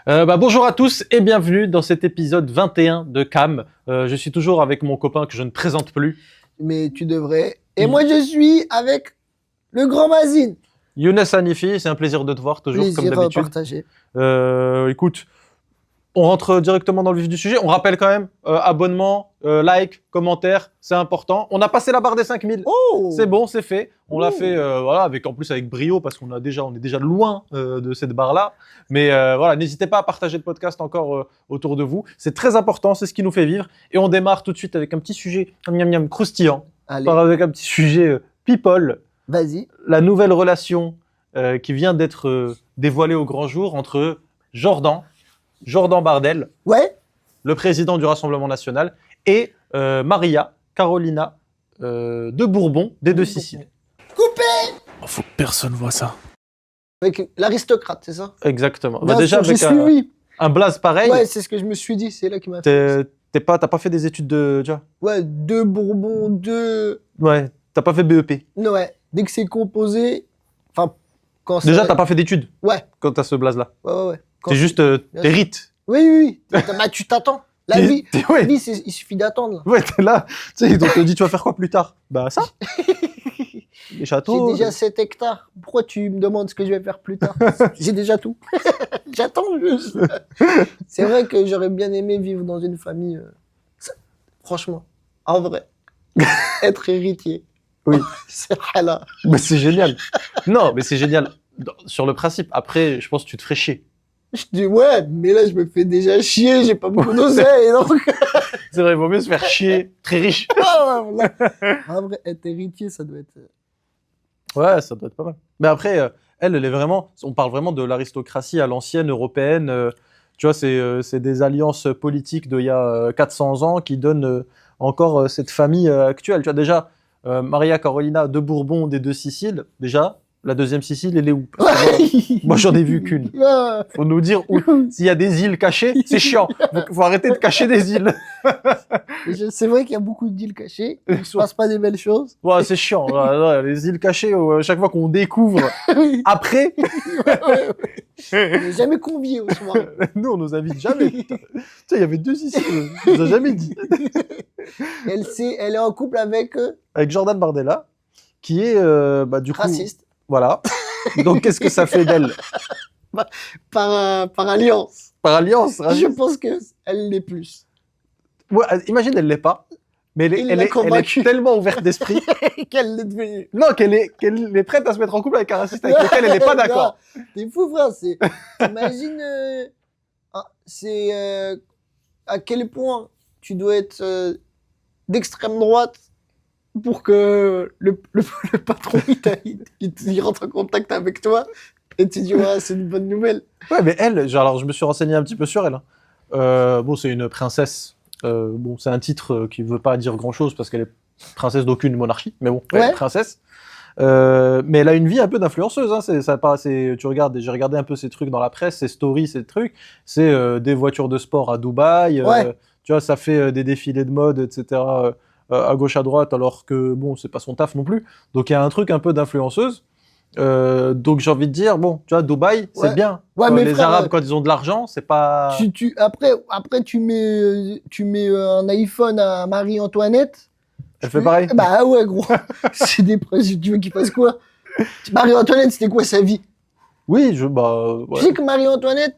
Bonjour à tous et bienvenue dans cet épisode 21 de Cam. Je suis toujours avec mon copain que je ne présente plus. Mais tu devrais. Et moi, je suis avec le grand Mazine. Younes Hanifi, c'est un plaisir de te voir toujours Plaisir comme d'habitude. partagé. Écoute, on rentre directement dans le vif du sujet. On rappelle quand même, abonnement, like, commentaire, c'est important. On a passé la barre des 5000. Oh, C'est bon, c'est fait. On l'a fait avec brio parce qu'on est déjà loin de cette barre-là. Mais n'hésitez pas à partager le podcast encore autour de vous. C'est très important, c'est ce qui nous fait vivre. Et on démarre tout de suite avec un petit sujet croustillant. allez, Avec un petit sujet people. vas-y. La nouvelle relation qui vient d'être dévoilée au grand jour entre Jordan Bardella, Ouais. le président du Rassemblement national, et Maria Carolina de Bourbon, des Deux Siciles. Coupé. Faut que personne voit ça. Avec l'aristocrate, c'est ça? Exactement. Bien Déjà, sûr, avec j'ai suivi. un blaze pareil, Ouais, c'est ce que je me suis dit. C'est là qui m'a fait. t'as pas fait des études de... Tu vois Ouais, deux Bourbons, deux. Ouais, t'as pas fait BEP. Non, ouais. Dès que c'est composé. Enfin, quand Déjà, c'est. t'as pas fait d'études Ouais, quand t'as ce blaze-là. ouais. Quand T'es juste... Bien t'hérites. Oui. Bah, tu t'attends. La vie, Ouais. il suffit d'attendre. Ouais, t'es là. Tu sais, ils te dit, tu vas faire quoi plus tard? Bah, ça. Les châteaux. J'ai déjà 7 hectares. Pourquoi tu me demandes ce que je vais faire plus tard? J'ai déjà tout. J'attends juste. C'est vrai que j'aurais bien aimé vivre dans une famille. Franchement, en vrai, être héritier. Oui. C'est là. Mais c'est génial. Non, mais c'est génial. Sur le principe. Après, je pense que tu te ferais chier. Je dis ouais, mais là je me fais déjà chier. J'ai pas beaucoup d'oseille. Donc... C'est vrai, il vaut mieux se faire chier. Très riche. en vrai, être héritier, ça doit être. Ouais, ça doit être pas mal. Mais après, elle est vraiment... On parle vraiment de l'aristocratie à l'ancienne européenne. Tu vois, c'est des alliances politiques d'il y a 400 ans qui donnent encore cette famille actuelle. Tu vois, déjà, Maria Carolina de Bourbon des Deux Siciles, déjà, la deuxième Sicile, elle est où? Parce que moi, j'en ai vu qu'une. Faut nous dire où. S'il y a des îles cachées, c'est chiant. Faut arrêter de cacher des îles. C'est vrai qu'il y a beaucoup d'îles cachées. Il se passe pas des belles choses. Ouais, c'est chiant. Ouais, les îles cachées, chaque fois qu'on découvre après, ouais. On n'est jamais conviés au soir. nous, on nous invite jamais. Tu sais, il y avait deux ici, on nous a jamais dit. Elle est en couple avec Avec Jordan Bardella, qui est, du coup... raciste. Voilà. Donc, qu'est-ce que ça fait d'elle? Par alliance. Par alliance, raciste. Je pense qu'elle l'est plus. Ouais, imagine, elle l'est pas. Mais elle est tellement ouverte d'esprit Qu'elle l'est devenue. non, qu'elle est prête à se mettre en couple avec un raciste avec lequel elle n'est pas d'accord. T'es fou, frère. T'imagines, à quel point tu dois être d'extrême droite pour que le patron il rentre en contact avec toi et tu dis ouais, c'est une bonne nouvelle. Ouais, mais elle, alors je me suis renseigné un petit peu sur elle. Bon, c'est une princesse. C'est un titre qui veut pas dire grand-chose parce qu'elle est princesse d'aucune monarchie, mais bon, elle est princesse. Mais elle a une vie un peu d'influenceuse. Hein. Tu regardes, j'ai regardé un peu ses trucs dans la presse, ses stories, ses trucs. C'est des voitures de sport à Dubaï. Tu vois, ça fait des défilés de mode, etc. À gauche à droite, alors que bon, c'est pas son taf non plus. Donc il y a un truc un peu d'influenceuse. Donc j'ai envie de dire, bon, tu vois, Dubaï, c'est bien. Ouais, mais les frère, Arabes, quand ils ont de l'argent, c'est pas... Après tu mets un iPhone à Marie-Antoinette. Elle fait pareil. Bah ouais, gros. C'est des principes. Tu veux qu'il fasse quoi? Marie-Antoinette, c'était quoi sa vie? Oui, ouais. Tu sais que Marie-Antoinette,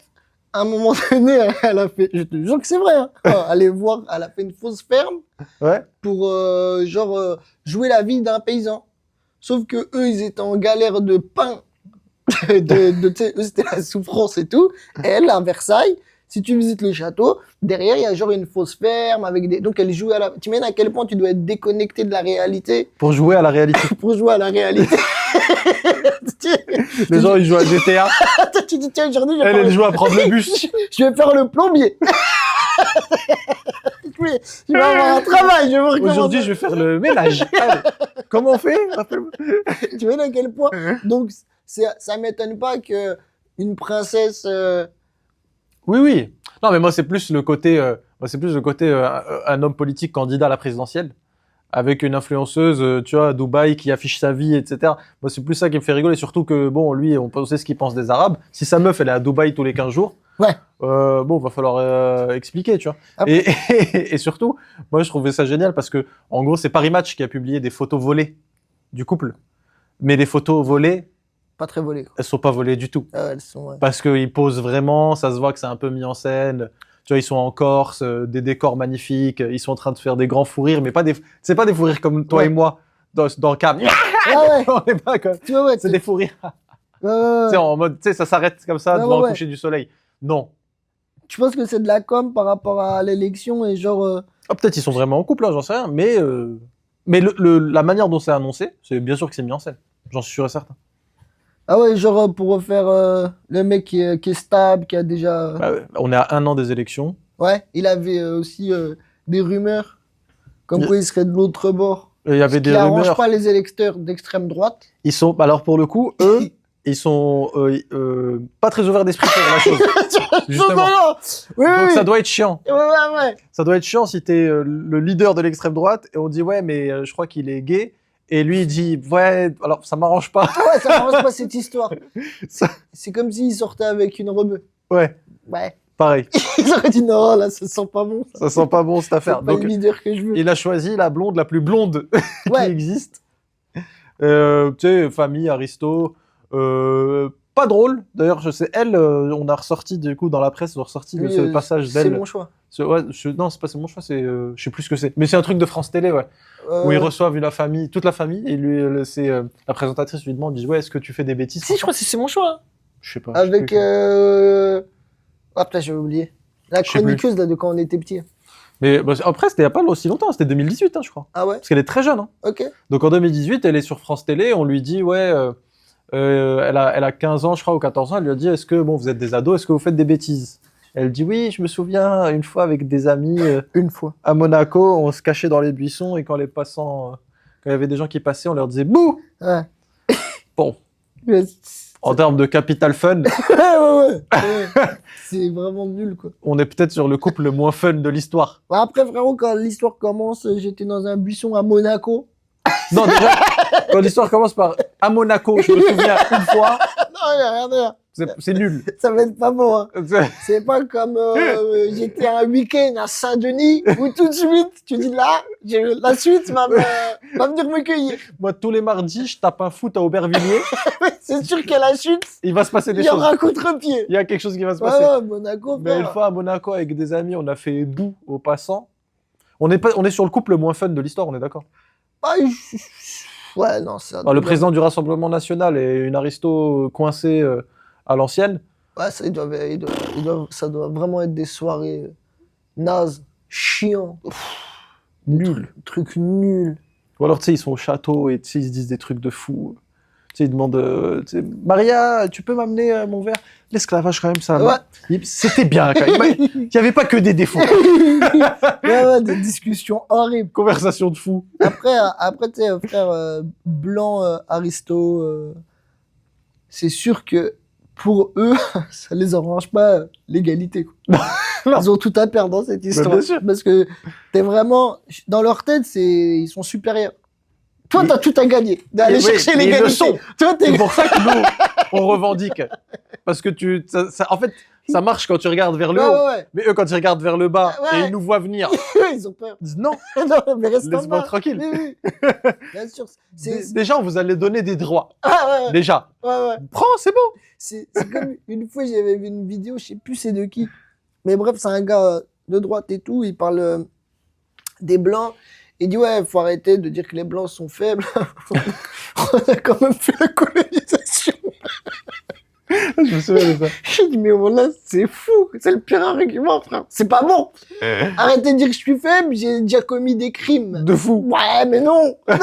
à un moment donné, elle a fait, je te jure que c'est vrai, hein. Allez voir, elle a fait une fausse ferme pour jouer la vie d'un paysan. Sauf que eux, ils étaient en galère de pain, eux, c'était la souffrance et tout. Et elle, à Versailles, si tu visites le château, derrière, il y a genre une fausse ferme avec des... Donc elle joue tu imagines à quel point tu dois être déconnecté de la réalité. Pour jouer à la réalité. Pour jouer à la réalité. Les gens, ils jouent à GTA. Tu dis, tiens, aujourd'hui, elle joue à prendre le bus. Je vais faire le plombier. Je vais avoir un travail. Aujourd'hui, je vais faire le ménage. Allez. Comment on fait? Tu vois à quel point? Donc, ça m'étonne pas que une princesse... Oui. Non, mais moi, c'est plus le côté, un homme politique candidat à la présidentielle. Avec une influenceuse, tu vois, à Dubaï, qui affiche sa vie, etc. Moi, c'est plus ça qui me fait rigoler. Surtout que, bon, lui, on sait ce qu'il pense des Arabes. Si sa meuf, elle est à Dubaï tous les 15 jours, Ouais. Bon, va falloir expliquer, tu vois. Et surtout, moi, je trouvais ça génial parce que, en gros, c'est Paris Match qui a publié des photos volées du couple. Mais les photos volées, pas très volées. Elles sont pas volées du tout. Ah ouais, elles sont, ouais. Parce qu'ils posent vraiment, ça se voit que c'est un peu mis en scène. Tu vois, ils sont en Corse, des décors magnifiques, ils sont en train de faire des grands fous rires, mais c'est pas des fous rires comme toi et moi dans le Cam. Ah ouais. On est pas comme, c'est des fous rires. Tu sais, en mode, tu sais, ça s'arrête comme ça devant le coucher du soleil. Non. Tu penses que c'est de la com par rapport à l'élection et genre. Ah, peut-être ils sont vraiment en couple, hein, j'en sais rien, mais la manière dont c'est annoncé, c'est bien sûr que c'est mis en scène. J'en suis sûr et certain. Ah ouais, genre pour refaire le mec qui est stable, qui a déjà. Bah ouais, on est à 1 an des élections. Ouais, il avait aussi des rumeurs comme quoi il serait de l'autre bord. Il y avait des rumeurs. Qui n'arrange pas les électeurs d'extrême droite. Ils sont, alors pour le coup, eux, ils sont pas très ouverts d'esprit sur la chose. Justement. Oui, donc ça doit être chiant. Ouais. Ça doit être chiant si t'es le leader de l'extrême droite et on dit ouais mais je crois qu'il est gay. Et lui, il dit, ouais, alors ça m'arrange pas. Ah ouais, ça m'arrange pas cette histoire. C'est comme s'il sortait avec une rebeu. Ouais. Pareil. Ils auraient dit, non, là, ça sent pas bon. Ça sent pas bon cette affaire. C'est pas le leader que je veux. Il a choisi la blonde la plus blonde qui existe. Tu sais, famille, aristo. Pas drôle. D'ailleurs, je sais, elle, on a ressorti, du coup, dans la presse, on a ressorti ce passage d'elle. C'est mon choix. Non, c'est pas mon choix, c'est, je sais plus ce que c'est. Mais c'est un truc de France Télé, ouais. Où ils reçoivent toute la famille, et lui, la présentatrice lui demande, dit, ouais, est-ce que tu fais des bêtises? Si, je crois que c'est mon choix. Je sais pas. Avec, ah, putain, j'ai oublié. La chroniqueuse, là, de quand on était petit. Mais après, c'était il y a pas aussi longtemps, c'était 2018, hein, je crois. Ah ouais? Parce qu'elle est très jeune, hein. Ok. Donc en 2018, elle est sur France Télé, on lui dit, ouais, elle a 15 ans, je crois, ou 14 ans, elle lui a dit, est-ce que, bon, vous êtes des ados, est-ce que vous faites des bêtises? Elle dit, oui, je me souviens, une fois avec des amis, une fois, à Monaco, on se cachait dans les buissons, et quand les passants, quand il y avait des gens qui passaient, on leur disait, bouh! Ouais. Bon. En termes de capital fun. ouais. C'est vraiment nul, quoi. On est peut-être sur le couple le moins fun de l'histoire. Après, frérot, quand l'histoire commence, j'étais dans un buisson à Monaco. Non, déjà, quand l'histoire commence par à Monaco, je me souviien une fois. Non, y a rien à dire. C'est nul. Ça va être pas bon, hein. C'est pas comme j'étais un week-end à Saint-Denis où tout de suite, tu dis là, la suite va venir me cueillir. Moi, tous les mardis, je tape un foot à Aubervilliers. C'est sûr qu'à la chute, il va se passer des choses. Il y aura un contre-pied. Il y a quelque chose qui va se passer. Ouais, Monaco, frère. Mais une fois à Monaco avec des amis, on a fait boue aux passants. On est sur le couple le moins fun de l'histoire, on est d'accord? Ah, ouais, non, ça. Le président du Rassemblement National et une aristo coincée à l'ancienne. Ouais, ça, ça doit vraiment être des soirées nazes, chiants. Nul. Trucs nuls. Ou alors, tu sais, ils sont au château et tu sais, ils se disent des trucs de fou. Tu sais, ils demandent, Maria, tu peux m'amener mon verre? L'esclavage, quand même, ça. Ouais. C'était bien, quand même. Il n'y avait pas que des défauts. ouais, des discussions horribles. Conversation de fou. Après, tu sais, frère blanc, aristo, c'est sûr que pour eux, ça les arrange pas l'égalité, quoi. Ils ont tout à perdre dans cette histoire. Bien sûr. Parce que t'es vraiment, dans leur tête, ils sont supérieurs. Toi, t'as tout à gagner d'aller chercher l'égalité. C'est pour ça que nous, on revendique. Parce que en fait, ça marche quand tu regardes vers le haut. Ouais. Mais eux, quand ils regardent vers le bas et ils nous voient venir, ils ont peur. Ils disent non. Non, mais reste laisse-moi tranquille. Oui. Bien sûr. Déjà, on vous allait donner des droits. Ouais. Déjà. Ouais. Prends, c'est bon. C'est comme une fois, j'avais vu une vidéo, je sais plus c'est de qui. Mais bref, c'est un gars de droite et tout. Il parle des blancs. Il dit, ouais, faut arrêter de dire que les blancs sont faibles. On a quand même fait la colonisation. Je me souviens de ça. J'ai dit, mais voilà, c'est fou. C'est le pire argument, frère. C'est pas bon. Arrêtez de dire que je suis faible. J'ai déjà commis des crimes. De fou. Ouais, mais non. Non,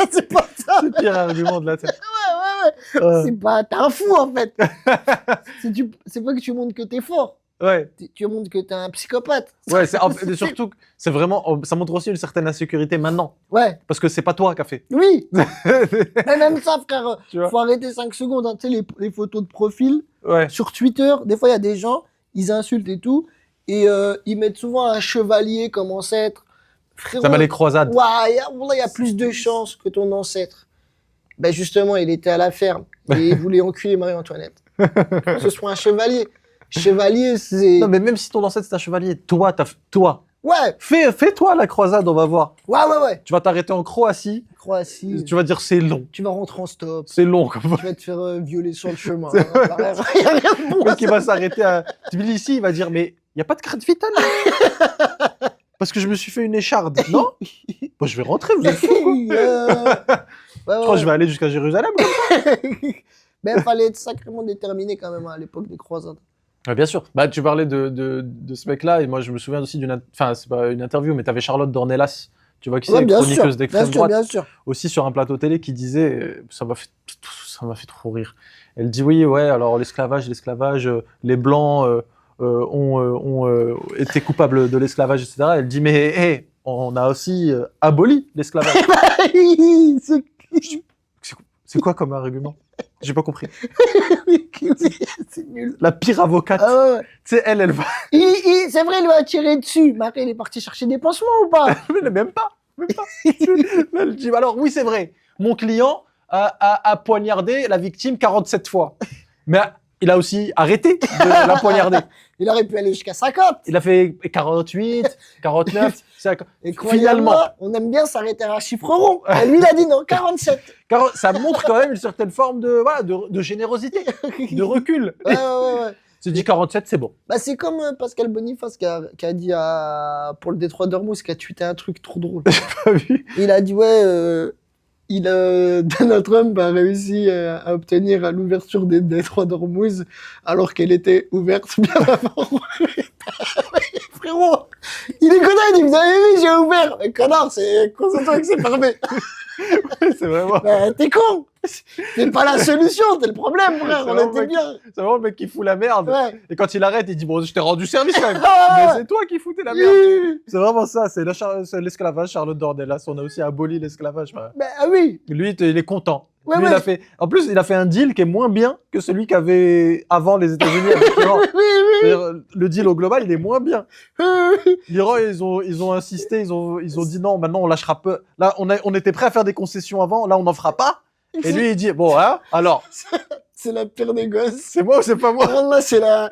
c'est pas ça. C'est le pire argument de la tête. Ouais. C'est pas, t'es un fou, en fait. C'est pas que tu montres que t'es fort. Ouais. Tu montres que t'es un psychopathe. Ouais, surtout, c'est vraiment, ça montre aussi une certaine insécurité maintenant. Ouais. Parce que c'est pas toi qui as fait. Oui. Mais même ça, frère, faut arrêter 5 secondes, hein. Tu sais, les photos de profil. Ouais. Sur Twitter, des fois, il y a des gens, ils insultent et tout, et ils mettent souvent un chevalier comme ancêtre. Frérot, ça m'a les croisades. Ouais, il y a plus de chances que ton ancêtre. Ben justement, il était à la ferme et il voulait enculer Marie-Antoinette. Que ce soit un chevalier. Chevalier, c'est... Non, mais même si ton ancêtre c'est un chevalier, toi. Ouais. Fais-toi la croisade, on va voir. Ouais. Tu vas t'arrêter en Croatie. Tu vas dire c'est long. Tu vas rentrer en stop. C'est long, comme Tu vas te faire violer sur le chemin. Il y a rien de bon. Le mec qui va s'arrêter à Tbilissi, il va dire mais il y a pas de carte vitale. Parce que je me suis fait une écharde, non? Bon, je vais rentrer, vous êtes fous, quoi. Je crois que je vais aller jusqu'à Jérusalem. Mais il fallait être sacrément déterminé quand même à l'époque des croisades. Ouais, bien sûr. Bah, tu parlais de ce mec-là, et moi je me souviens aussi enfin, c'est pas une interview, mais tu avais Charlotte Dornelas, tu vois qui c'est, chroniqueuse d'extrême droite, bien sûr. Aussi sur un plateau télé qui disait, ça m'a fait trop rire. Elle dit oui, ouais, alors l'esclavage, les blancs ont été coupables de l'esclavage, etc. Elle dit mais hey, on a aussi aboli l'esclavage. C'est quoi comme argument? J'ai pas compris. C'est nul. La pire avocate. Ah ouais. Tu sais, elle va. C'est vrai, il va tirer dessus. Marie, il est parti chercher des pansements ou pas? Mais même pas. Elle dit alors oui, c'est vrai. Mon client a poignardé la victime 47 fois. Mais il a aussi arrêté de la poignarder. Il aurait pu aller jusqu'à 50. Il a fait 48, 49, 50. Et finalement, on aime bien s'arrêter à un chiffre rond. Et lui, il a dit non, 47. Ça montre quand même une certaine forme de générosité, de recul. Ouais. Tu dit 47, c'est bon. Bah, c'est comme Pascal Boniface qui a dit pour le Détroit d'Ormuz, qui a tweeté un truc trop drôle. J'ai pas vu. Il a dit Donald Trump a réussi à obtenir l'ouverture des Détroits d'Ormuz alors qu'elle était ouverte bien avant. Frérot, il est connard, il dit vous avez vu, j'ai ouvert. Mais connard, c'est concentre que c'est fermé. Ouais, c'est vraiment. Bah, t'es con. T'es pas la solution, t'es le problème, frère. On était bien. C'est vraiment le mec qui fout la merde. Ouais. Et quand il arrête, il dit bon, je t'ai rendu service quand même. Ah, mais c'est toi qui foutais la merde. C'est vraiment ça. C'est l'esclavage. Charlotte Dornelas. On a aussi aboli l'esclavage. Bah oui. Lui, il est content. Ouais, Lui, ouais. En plus, il a fait un deal qui est moins bien que celui qu'avait avant les États-Unis avec l'Iran. Oui. Le deal au global, il est moins bien. L'Iran, ils ont insisté, ils ont dit non, maintenant on lâchera peu. Là, on était prêt à faire des concessions avant, là on n'en fera pas. Et lui, il dit bon, hein, alors. C'est la pire des gosses. C'est moi ou c'est pas moi? Là, c'est la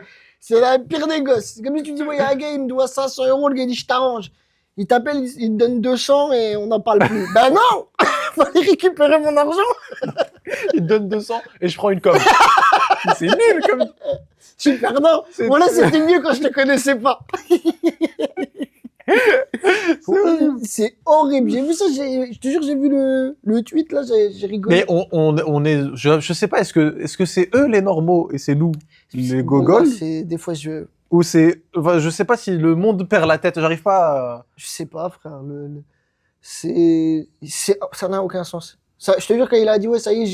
pire des gosses. C'est comme si tu dis, il y a un gars, il me doit 500 €, le gars, il dit, je t'arrange. Il t'appelle, il te donne 200 et on n'en parle plus. Ben non! Fallait récupérer mon argent. Il te donne 200 et je prends une com. C'est nul comme. Super, non. Voilà, c'était mieux quand je te connaissais pas. C'est horrible. J'ai vu ça, je te jure, j'ai vu le tweet, là, j'ai rigolé. Mais on est, je sais pas, est-ce que c'est eux les normaux et c'est nous les gogoles? Des fois, Ou c'est, enfin, je sais pas si le monde perd la tête, j'arrive pas à... Je sais pas, frère, ça n'a aucun sens. Ça, je te jure, quand il a dit, ouais, ça y est,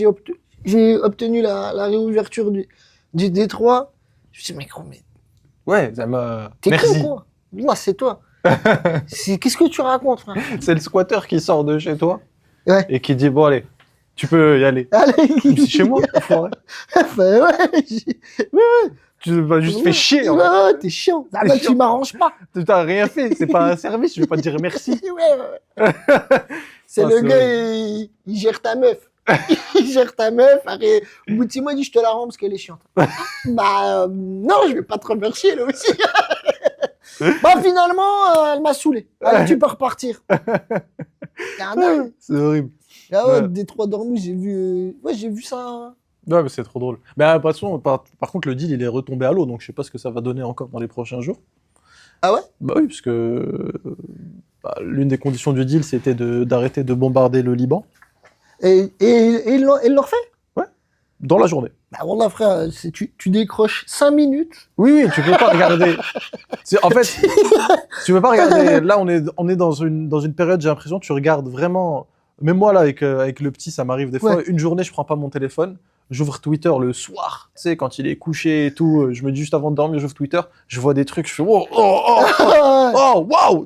j'ai obtenu la réouverture du Détroit, je me suis dit, mais gros, mais... Ouais, ça m'a... T'es Merci. con, quoi. Moi, c'est toi. Qu'est-ce que tu racontes, frère? C'est le squatter qui sort de chez toi. Ouais. Et qui dit, bon, allez, tu peux y aller. Allez. C'est chez moi, enfoiré. Ouais. Tu m'as juste fait chier. Ouais, t'es chiant. Ah bah, tu m'arranges pas. Tu t'as rien fait, c'est pas un service, je vais pas te dire merci. Ouais. C'est le gars, il gère ta meuf. Il gère ta meuf. Au bout de 6 mois, il dit, je te la rends parce qu'elle est chiante. Bah, non, je vais pas te remercier, là aussi. Bah, finalement, elle m'a saoulé. Allez, tu peux repartir. C'est horrible. Ah ouais, Détroit d'Ormuz, j'ai vu ça. Ouais, mais c'est trop drôle. Mais de toute façon, par contre, le deal, il est retombé à l'eau, donc je sais pas ce que ça va donner encore dans les prochains jours. Ah ouais? Bah oui, parce que l'une des conditions du deal, c'était d'arrêter de bombarder le Liban. Et ils l'ont refait? Ouais, dans la journée. Bah voilà, frère, tu décroches 5 minutes. Oui, tu peux pas regarder. En fait, tu peux pas regarder. Là, on est dans une période, j'ai l'impression, tu regardes vraiment. Même moi, là, avec le petit, ça m'arrive des fois. Une journée, je prends pas mon téléphone. J'ouvre Twitter le soir, tu sais, quand il est couché et tout. Je me dis juste avant de dormir, j'ouvre Twitter, je vois des trucs, je fais waouh,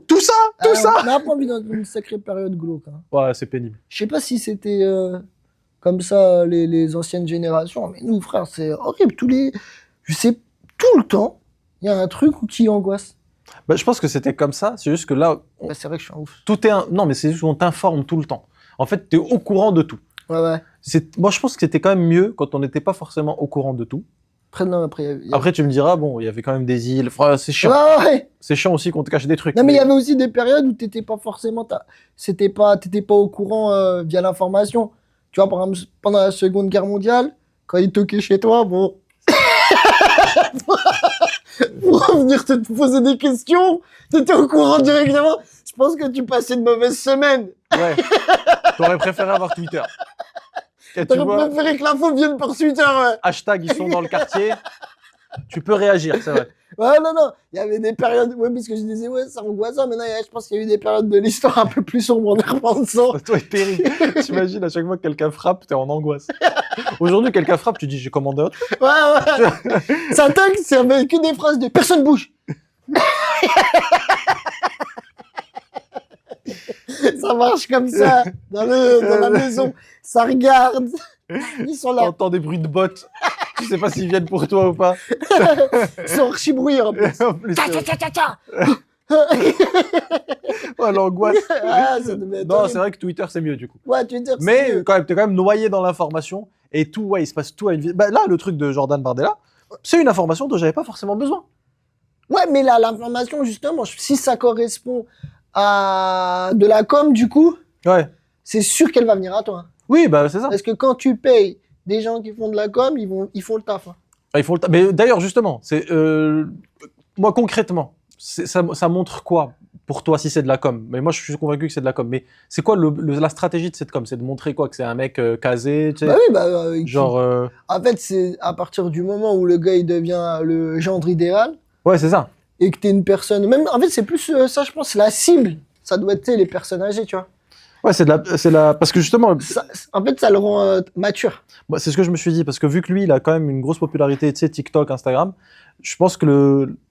tout ça. On a pas envie dans une sacrée période glauque. Hein. Ouais, c'est pénible. Je sais pas si c'était comme ça les anciennes générations, mais nous, frère, c'est horrible. Je sais, tout le temps, il y a un truc qui angoisse. Bah, je pense que c'était comme ça, c'est juste que là... Bah, c'est vrai que je suis un ouf. Non, mais c'est juste qu'on t'informe tout le temps. En fait, t'es au courant de tout. Ouais. Moi, je pense que c'était quand même mieux quand on n'était pas forcément au courant de tout. Après, tu me diras, bon, il y avait quand même des îles. Enfin, c'est chiant. Ouais. C'est chiant aussi qu'on te cache des trucs. Non, mais il y avait aussi des périodes où t'étais pas forcément, t'étais pas au courant via l'information. Tu vois, par exemple, pendant la Seconde Guerre mondiale, quand ils toquaient chez toi, bon, pour venir te poser des questions, t'étais au courant directement. Je pense que tu passais une mauvaise semaine. Ouais. T'aurais préféré avoir Twitter. T'aurais préféré que l'info vienne par Twitter, ouais. Hashtag, ils sont dans le quartier. Tu peux réagir, c'est vrai. Ouais, non. Il y avait des périodes, ouais, parce que je disais, ouais, c'est angoissant. Maintenant, je pense qu'il y a eu des périodes de l'histoire un peu plus sombres en y repensant. Toi, c'est terrible. T'imagines, à chaque fois que quelqu'un frappe, t'es en angoisse. Aujourd'hui, quelqu'un frappe, tu dis, j'ai commandé autre. Ouais. Ça toque, c'est avec que des phrases de personne bouge. Ça marche comme ça, dans la maison. Ça regarde. Ils sont là. T'entends des bruits de bottes. Tu sais pas s'ils viennent pour toi ou pas. Ils sont archi-bruits en plus. Tcha. Ouais, l'angoisse. Non, c'est vrai que Twitter, c'est mieux du coup. Ouais, Twitter, mais t'es quand même noyé dans l'information. Et tout, ouais, il se passe tout à une vie. Bah, là, le truc de Jordan Bardella, c'est une information dont j'avais pas forcément besoin. Ouais, mais là, l'information, justement, si ça correspond à de la com, du coup, ouais, c'est sûr qu'elle va venir à toi. Oui, bah c'est ça. Parce que quand tu payes des gens qui font de la com, ils font le taf. Hein. Ils font le taf. Mais d'ailleurs, justement, moi concrètement, ça montre quoi pour toi si c'est de la com? Mais moi, je suis convaincu que c'est de la com. Mais c'est quoi la stratégie de cette com? C'est de montrer quoi? Que c'est un mec casé, tu sais? Bah oui, genre. En fait, c'est à partir du moment où le gars il devient le gendre idéal. Ouais, c'est ça. Et que t'es une personne. Même, en fait, c'est plus ça, je pense, c'est la cible. Ça doit être les personnes âgées, tu vois. Ouais, parce que justement. En fait, ça le rend mature. Bah, c'est ce que je me suis dit, parce que vu que lui, il a quand même une grosse popularité, tu sais, TikTok, Instagram, je pense que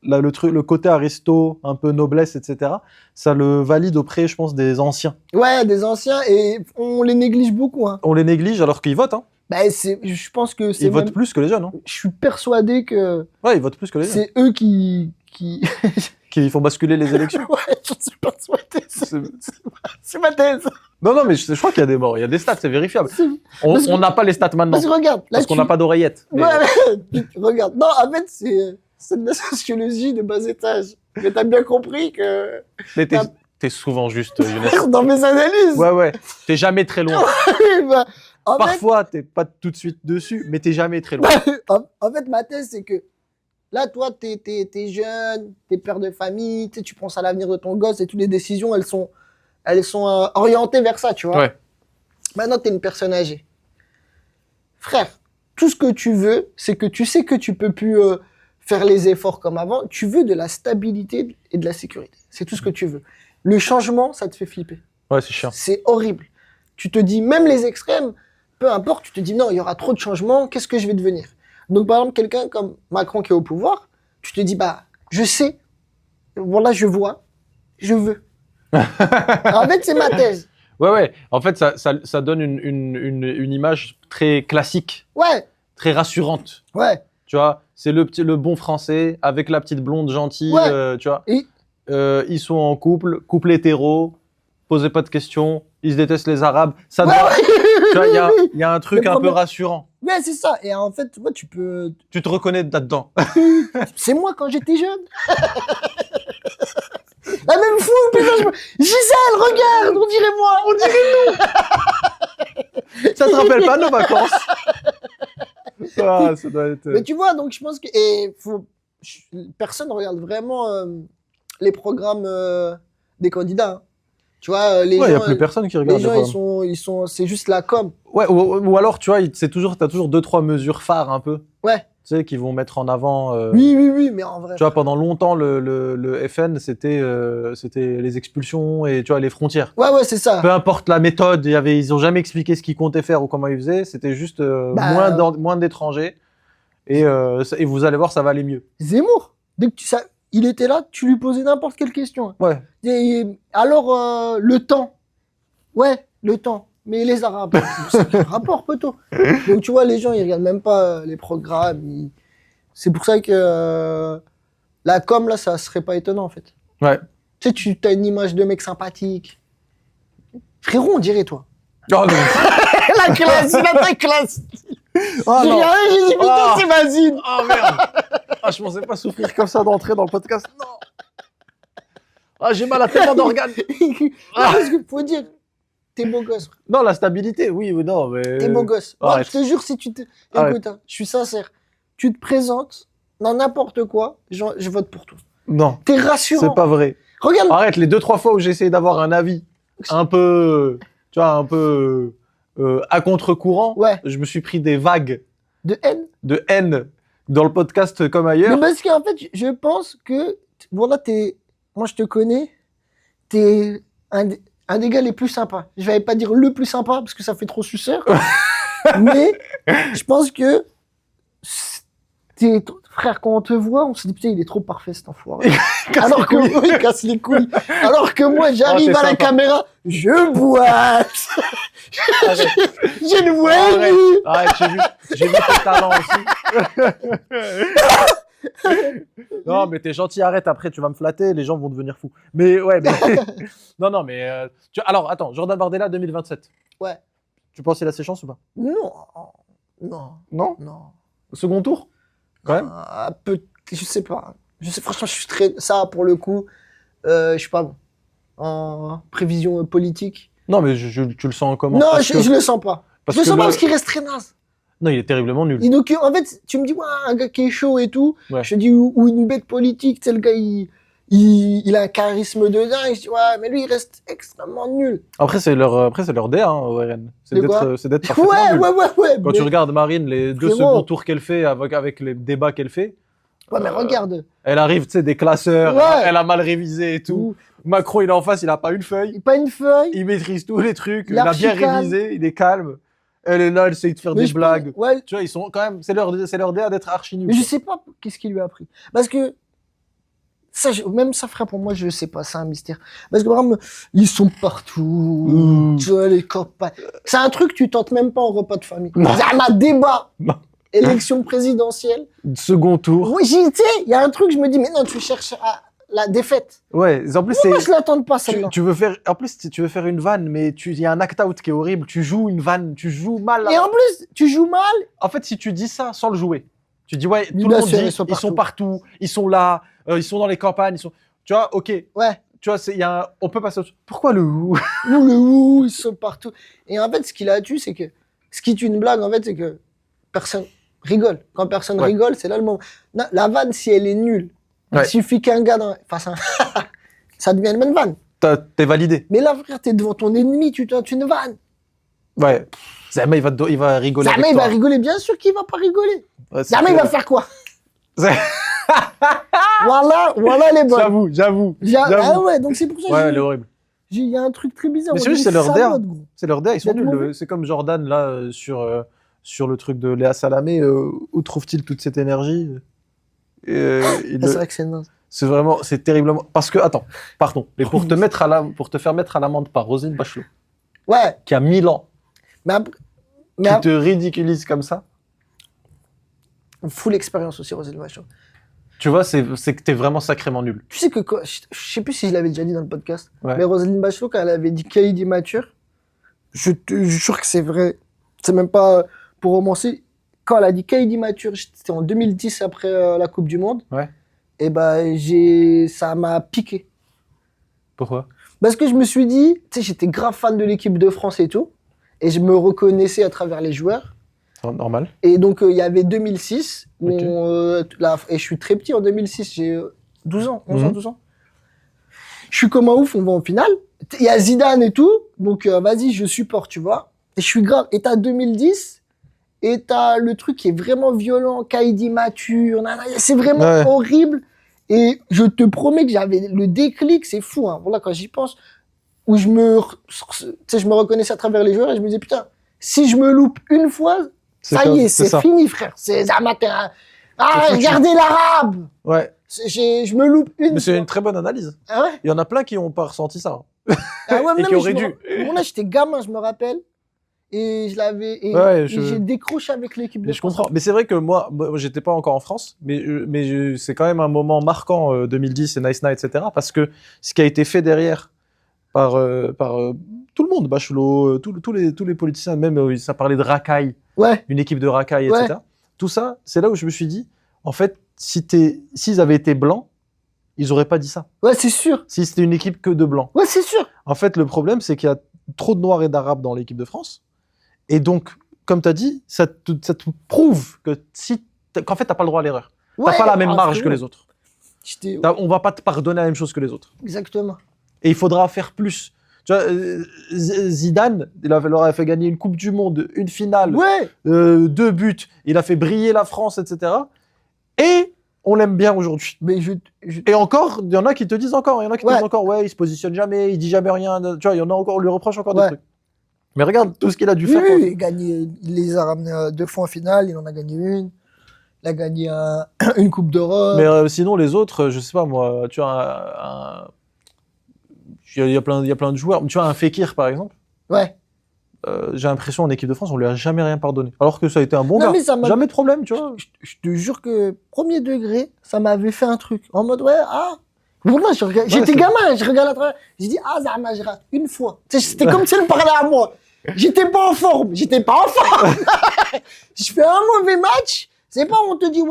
le côté aristo, un peu noblesse, etc., ça le valide auprès, je pense, des anciens. Ouais, des anciens, et on les néglige beaucoup. Hein. On les néglige alors qu'ils votent, hein. Bah, je pense que c'est. Ils votent plus que les jeunes, hein. Je suis persuadé que. Ouais, ils votent plus que les jeunes. C'est eux qui font basculer les élections. Ouais, je suis persuadé. C'est ma thèse. Non, mais je crois qu'il y a des morts, il y a des stats, c'est vérifiable. On n'a pas les stats maintenant. Parce que regarde, parce qu'on n'a pas d'oreillettes. Mais... Ouais, regarde. Non, en fait, c'est de la sociologie de bas étage. Mais t'as bien compris que. Mais t'es souvent juste, Younes. Dans mes analyses. Ouais. T'es jamais très loin. Bah, Parfois, t'es pas tout de suite dessus, mais t'es jamais très loin. En fait, ma thèse, c'est que là, toi, t'es jeune, t'es père de famille, tu penses à l'avenir de ton gosse et toutes les décisions, elles sont orientées vers ça, tu vois. Ouais. Maintenant, t'es une personne âgée. Frère, tout ce que tu veux, c'est que tu sais que tu peux plus faire les efforts comme avant. Tu veux de la stabilité et de la sécurité. C'est tout ce que tu veux. Le changement, ça te fait flipper. Ouais, c'est chiant. C'est horrible. Tu te dis, même les extrêmes, peu importe, tu te dis, non, il y aura trop de changements, qu'est-ce que je vais devenir? Donc, par exemple, quelqu'un comme Macron qui est au pouvoir, tu te dis, bah, je sais, voilà, je vois, je veux. En fait, c'est ma thèse. Ouais. En fait, ça donne une image très classique. Ouais. Très rassurante. Ouais. Tu vois, c'est le bon français avec la petite blonde gentille, ouais. Tu vois. Ils sont en couple hétéro, posez pas de questions, ils se détestent les Arabes. Ça doit... Tu vois, il y a un truc un peu rassurant. Ouais, c'est ça. Et en fait, tu peux... Tu te reconnais là-dedans. C'est moi quand j'étais jeune. La même fou, putain, Gisèle, regarde, on dirait nous. Ça te rappelle pas nos vacances? Ça doit être... Mais tu vois, donc je pense que personne ne regarde vraiment les programmes des candidats. Hein. Tu vois, les gens, il y a plus personne qui regarde. Les gens, c'est juste la com. Ouais, ou alors, tu vois, t'as toujours 2-3 mesures phares un peu. Ouais. Tu sais, qui vont mettre en avant. Oui, mais en vrai. Tu vois, pendant longtemps, le FN, c'était les expulsions et tu vois les frontières. Ouais, c'est ça. Peu importe la méthode, ils ont jamais expliqué ce qu'ils comptaient faire ou comment ils faisaient. C'était juste moins d'étrangers et vous allez voir, ça va aller mieux. Zemmour, dès que il était là, tu lui posais n'importe quelle question. Ouais. Et alors, le temps. Ouais, le temps. Mais les Arabes, c'est un rapport, poteau. Donc, tu vois, les gens, ils regardent même pas les programmes. C'est pour ça que la com, là, ça serait pas étonnant, en fait. Ouais. Tu sais, tu as une image de mec sympathique. Frérot, on dirait toi. Oh non. La classe, il a ta classe. J'ai dit, putain, c'est Basile. Oh merde. Ah, je pensais pas souffrir comme ça d'entrer dans le podcast. Non. Ah, j'ai mal à tellement d'organes. Parce qu'il faut dire, t'es beau gosse. Non, la stabilité, oui ou non, mais... T'es beau gosse. Moi, je te jure, si tu te... Écoute, hein, je suis sincère. Tu te présentes dans n'importe quoi, je vote pour toi. Non. T'es rassurant. C'est pas vrai. Regarde. Arrête, les 2-3 fois où j'ai essayé d'avoir un avis un peu, tu vois, un peu à contre-courant, ouais. Je me suis pris des vagues de haine dans le podcast comme ailleurs. Mais parce qu'en fait, je pense que, bon là, moi je te connais, t'es un des gars les plus sympas. Je vais pas dire le plus sympa parce que ça fait trop suceur, mais je pense que frère, quand on te voit, on se dit putain, il est trop parfait cet enfoiré. Alors que il casse les couilles. Alors que moi, j'arrive à la caméra, je boite. J'ai une vraie vie. Arrête, j'ai vu tes talents aussi. Non, mais t'es gentil, arrête, après tu vas me flatter, les gens vont devenir fous. Mais ouais, mais... non, mais... Alors, attends, Jordan Bardella 2027. Ouais. Tu penses qu'il a ses chances ou pas? Non. Non. Au second tour? Quand même. Je sais pas. Franchement, je suis très... Ça, pour le coup, je suis pas bon. En prévision politique. Non, mais tu le sens comment? Non, je le sens pas. Je le sens pas parce qu'il reste très naze. Non, il est terriblement nul. Donc, en fait, tu me dis, ouais, un gars qui est chaud et tout. Ouais. Je te dis, ou une bête politique, tu sais, le gars, il a un charisme de dingue. Je dis, ouais, mais lui, il reste extrêmement nul. Après, c'est leur DA, hein, au RN. C'est d'être parfaitement nul. Ouais. Quand tu regardes Marine, les 2 secondes tours qu'elle fait avec les débats qu'elle fait. Ouais, mais regarde. Elle arrive, tu sais, des classeurs. Ouais. Elle a mal révisé et tout. Macron, il est en face, il a pas une feuille. Pas une feuille. Il maîtrise tous les trucs. Il a bien révisé. Il est calme. Elle est là, elle essaye de faire des blagues. Ouais. Tu vois, ils sont quand même, c'est leur DA d'être archi nul. Mais je sais pas qu'est-ce qu'il lui a appris. Parce que, ça, même ça, frère, pour moi, je sais pas, c'est un mystère. Parce que, par exemple, ils sont partout. Tu vois, les copains. C'est un truc, tu tentes même pas en repas de famille. C'est un débat. Non. Élection présidentielle. Second tour. Oui, tu sais, il y a un truc, je me dis, mais non, tu cherches la défaite. Ouais, en plus, moi, je l'attends pas, celle-là. Tu veux faire une vanne, mais il y a un act-out qui est horrible. Tu joues une vanne, tu joues mal. Et en plus, tu joues mal. En fait, si tu dis ça sans le jouer, tu dis, ouais, tout le monde dit, ils sont partout, ils sont là, ils sont dans les campagnes, tu vois, ok. Ouais. Tu vois, on peut passer au... Pourquoi le ou? Le ou, ils sont partout. Et en fait, ce qu'il a tué, c'est que, ce qui tue une blague, en fait, c'est que personne rigole. Quand personne rigole, c'est là le moment. Non, la vanne, si elle est nulle, il suffit qu'un gars fasse un ça devient une bonne vanne. T'es validé. Mais là, frère, t'es devant ton ennemi, tu tentes une vanne. Ouais. Zama, il va rigoler. Zama, il va rigoler, bien sûr qu'il va pas rigoler. Ouais, Zama, il va faire quoi? voilà les bonnes. J'avoue. Ah ouais, donc c'est pour ça que elle est horrible. Il y a un truc très bizarre. Mais c'est leur DA. C'est leur DA, ils sont nuls. C'est comme Jordan, là, sur le truc de Léa Salamé. Où trouve-t-il toute cette énergie? C'est vrai que c'est naze. C'est terriblement. Parce que, attends, pardon, mais pour te faire mettre à l'amende par Roselyne Bachelot. Ouais. Qui a 1000 ans. Qui te ridiculise comme ça. Full expérience aussi, Roselyne Bachelot. Tu vois, c'est que t'es vraiment sacrément nul. Tu sais que, je sais plus si je l'avais déjà dit dans le podcast, mais Roselyne Bachelot, quand elle avait dit Caïd immature, je te jure que c'est vrai. C'est même pas pour romancer. Quand elle a dit Caïd immature, c'était en 2010 après la Coupe du Monde. Ouais. Et ben, ça m'a piqué. Pourquoi? Parce que je me suis dit, tu sais, j'étais grave fan de l'équipe de France et tout, et je me reconnaissais à travers les joueurs. Normal. Et donc, il y avait 2006, et je suis très petit en 2006, j'ai 12 ans, 11 ans, 12 ans. Je suis comme un ouf, on va en finale. Il y a Zidane et tout, donc vas-y, je supporte, tu vois. Et je suis grave. Et t'as 2010, et t'as le truc qui est vraiment violent, Caïd immature, c'est vraiment horrible. Et je te promets que j'avais le déclic, c'est fou, hein. Voilà, quand j'y pense, où je me reconnaissais à travers les joueurs et je me disais, putain, si je me loupe une fois, ça y est, c'est fini, frère. C'est amateur. Regardez l'arabe! Ouais. Je me loupe une fois. Mais c'est une très bonne analyse. Ah ouais? Il y en a plein qui n'ont pas ressenti ça. Ah ouais, et qui auraient dû. Bon, là, j'étais gamin, je me rappelle. Et j'ai décroché avec l'équipe de France. Je comprends. Mais c'est vrai que moi j'étais pas encore en France, mais c'est quand même un moment marquant 2010 et Nice Night, etc. Parce que ce qui a été fait derrière par tout le monde, Bachelot, tous les politiciens, même ça parlait de racaille, une équipe de racaille, etc. Tout ça, c'est là où je me suis dit, en fait, s'ils avaient été blancs, ils n'auraient pas dit ça. Ouais, c'est sûr. Si c'était une équipe que de blancs. Ouais, c'est sûr. En fait, le problème, c'est qu'il y a trop de Noirs et d'Arabes dans l'équipe de France. Et donc, comme tu as dit, ça te prouve qu'en fait, tu n'as pas le droit à l'erreur. Tu n'as pas la même marge que les autres. On ne va pas te pardonner la même chose que les autres. Exactement. Et il faudra faire plus. Tu vois, Zidane, leur a fait gagner une Coupe du Monde, une finale, 2 buts. Il a fait briller la France, etc. Et on l'aime bien aujourd'hui. Et encore, il y en a qui te disent encore, ouais, il se positionne jamais, il dit jamais rien. Tu vois, il y en a encore, on lui reproche encore des trucs. Mais regarde tout ce qu'il a dû faire. Il les a ramenés 2 fois en finale, il en a gagné une. Il a gagné une Coupe d'Europe. Mais sinon, les autres, je sais pas moi, tu vois, il y a plein de joueurs. Tu vois, un Fekir, par exemple. Ouais. J'ai l'impression en équipe de France, on lui a jamais rien pardonné. Alors que ça a été un bon gars. Jamais de problème, tu vois. Je te jure que premier degré, ça m'avait fait un truc. En mode, j'étais gamin, je regarde à travers. J'ai dit, Zama, je rate une fois. C'était comme si elle parlait à moi. J'étais pas en forme. Je fais un mauvais match. C'est pas, on te dit,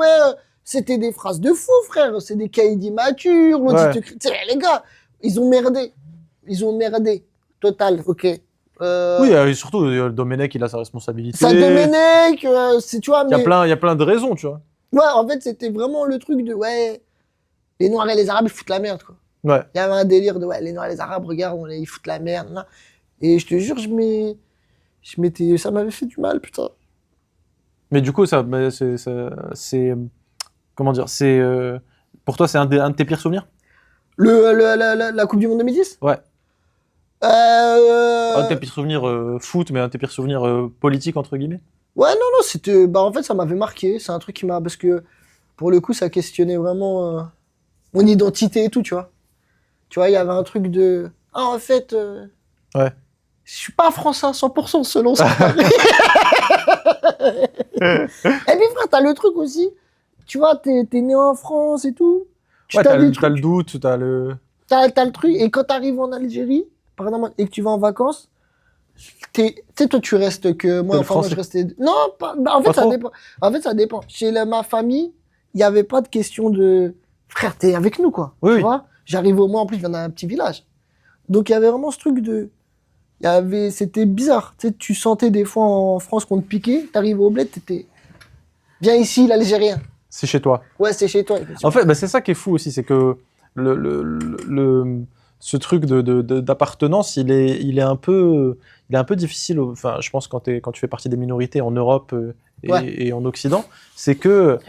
c'était des phrases de fou, frère. C'est des caïds immatures. Les gars, ils ont merdé. Total, ok. Oui, et surtout, Domenech, il a sa responsabilité. Domenech, tu vois, il y a plein de raisons, tu vois. Ouais, en fait, c'était vraiment le truc de, les Noirs et les Arabes, ils foutent la merde, quoi. Ouais. Il y avait un délire de, les Noirs et les Arabes, regarde, ils foutent la merde, là. Et je te jure, ça m'avait fait du mal, putain. Mais du coup, c'est comment dire, pour toi, c'est un de tes pires souvenirs? La Coupe du Monde 2010? Ouais. Un de tes pires souvenirs foot, mais un de tes pires souvenirs politiques, entre guillemets? Ouais, non, c'était... en fait, ça m'avait marqué. C'est un truc qui m'a... Parce que, pour le coup, ça questionnait vraiment mon identité et tout, tu vois. Tu vois, il y avait un truc de... en fait... Ouais. Je suis pas français à 100% selon ça. Et puis, frère, t'as le truc aussi. Tu vois, t'es né en France et tout. T'as le doute, t'as le... T'as le truc. Et quand t'arrives en Algérie, par exemple, et que tu vas en vacances, tu sais, toi, tu restes que... Moi, enfin, moi, je restais... Non, en fait, ça dépend. En fait, ça dépend. Chez ma famille, il n'y avait pas de question de... Frère, t'es avec nous, quoi. Oui, tu vois. J'arrive au moins, en plus, je viens d'un petit village. Donc, il y avait vraiment ce truc de... C'était bizarre. Tu sais, tu sentais des fois en France qu'on te piquait, t'arrives au bled, t'étais... Viens ici, l'Algérien. C'est chez toi. Ouais, c'est chez toi. En fait, c'est ça qui est fou aussi, c'est que ce truc d'appartenance, il est un peu difficile. Enfin, je pense quand tu fais partie des minorités en Europe et en Occident, c'est que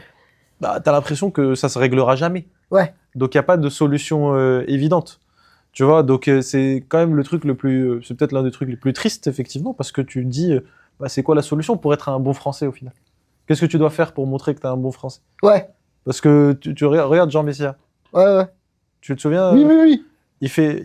t'as l'impression que ça se réglera jamais. Ouais. Donc il y a pas de solution évidente. Tu vois, donc c'est quand même le truc c'est peut-être l'un des trucs les plus tristes effectivement, parce que tu te dis, c'est quoi la solution pour être un bon Français au final? Qu'est-ce que tu dois faire pour montrer que t'es un bon Français? Ouais. Parce que tu regardes Jean Messia. Ouais. Tu te souviens? Oui. Il fait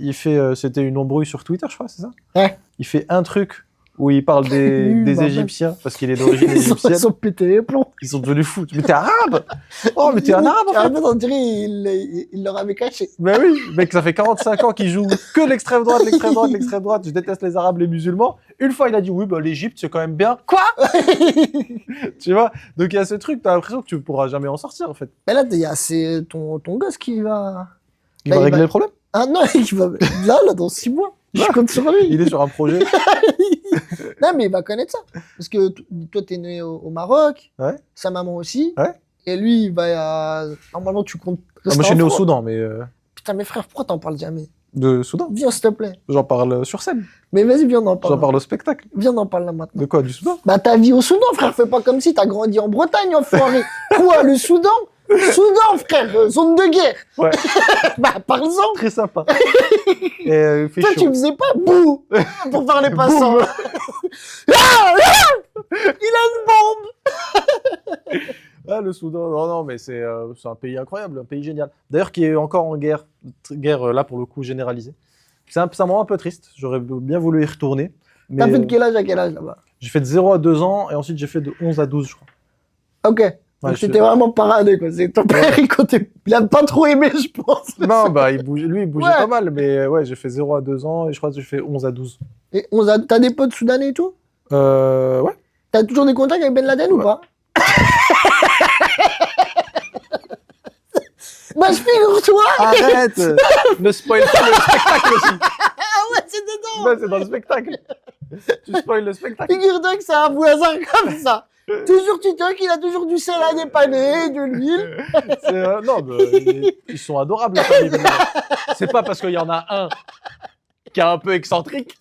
c'était une embrouille sur Twitter, je crois, c'est ça? Ouais. Il fait un truc où il parle des Égyptiens, parce qu'il est d'origine égyptienne. Ils ont pété les plombs. Ils sont devenus fous. Mais t'es arabe! Oh, mais t'es un arabe, en fait! En fait, on dirait il leur avait caché. Ben oui, mec, ça fait 45 ans qu'il joue que l'extrême droite. Je déteste les arabes, les musulmans. Une fois, il a dit, oui, l'Égypte, c'est quand même bien. Quoi? Tu vois? Donc, il y a ce truc, t'as l'impression que tu pourras jamais en sortir, en fait. Mais là, c'est ton gosse qui va... Il va régler le problème? Ah non, il va... Là, dans 6 mois. Je compte sur lui. Il est sur un projet. Non, mais il va connaître ça. Parce que toi, t'es né au Maroc. Ouais. Sa maman aussi. Ouais. Et lui, il va... Normalement, tu comptes... Moi, je suis né au Soudan, mais... Putain, mes frères, pourquoi t'en parles jamais? De Soudan? Viens, s'il te plaît. J'en parle sur scène. Mais vas-y, viens, on en parle. J'en parle au spectacle. Viens, on en parle là maintenant. De quoi? Du Soudan? Ta vie au Soudan, frère. Fais pas comme si t'as grandi en Bretagne, enfoiré. Quoi, le Soudan? Soudan, frère, zone de guerre. Ouais. Parle-en. Très sympa. Et, toi, tu faisais pas bouh pour faire les passants. Il a une bombe. Le Soudan, non, mais c'est un pays incroyable, un pays génial. D'ailleurs, qui est encore en guerre là pour le coup généralisée. Ça me rend un peu triste. J'aurais bien voulu y retourner. T'as fait de quel âge à quel âge là-bas? J'ai fait de 0 à 2 ans et ensuite j'ai fait de 11 à 12, je crois. Ok. Ouais, donc c'était vraiment paradé, quoi. C'est ton père, il a pas trop aimé, je pense. Non, bah, il bougeait pas mal, mais ouais, j'ai fait 0 à 2 ans et je crois que j'ai fait 11 à 12. Et t'as des potes soudanais et tout? Ouais. T'as toujours des contacts avec Ben Laden ou pas? Bah, je figure-toi! Arrête! Ne spoil pas le spectacle aussi! Ah ouais, c'est dedans! Ouais, c'est dans le spectacle! Tu spoil le spectacle! Figure-toi que c'est un voisin comme ça! Toujours TikTok, il a toujours du sel à dépanner, de l'huile. Non, ils sont adorables, la famille. C'est pas parce qu'il y en a un qui est un peu excentrique,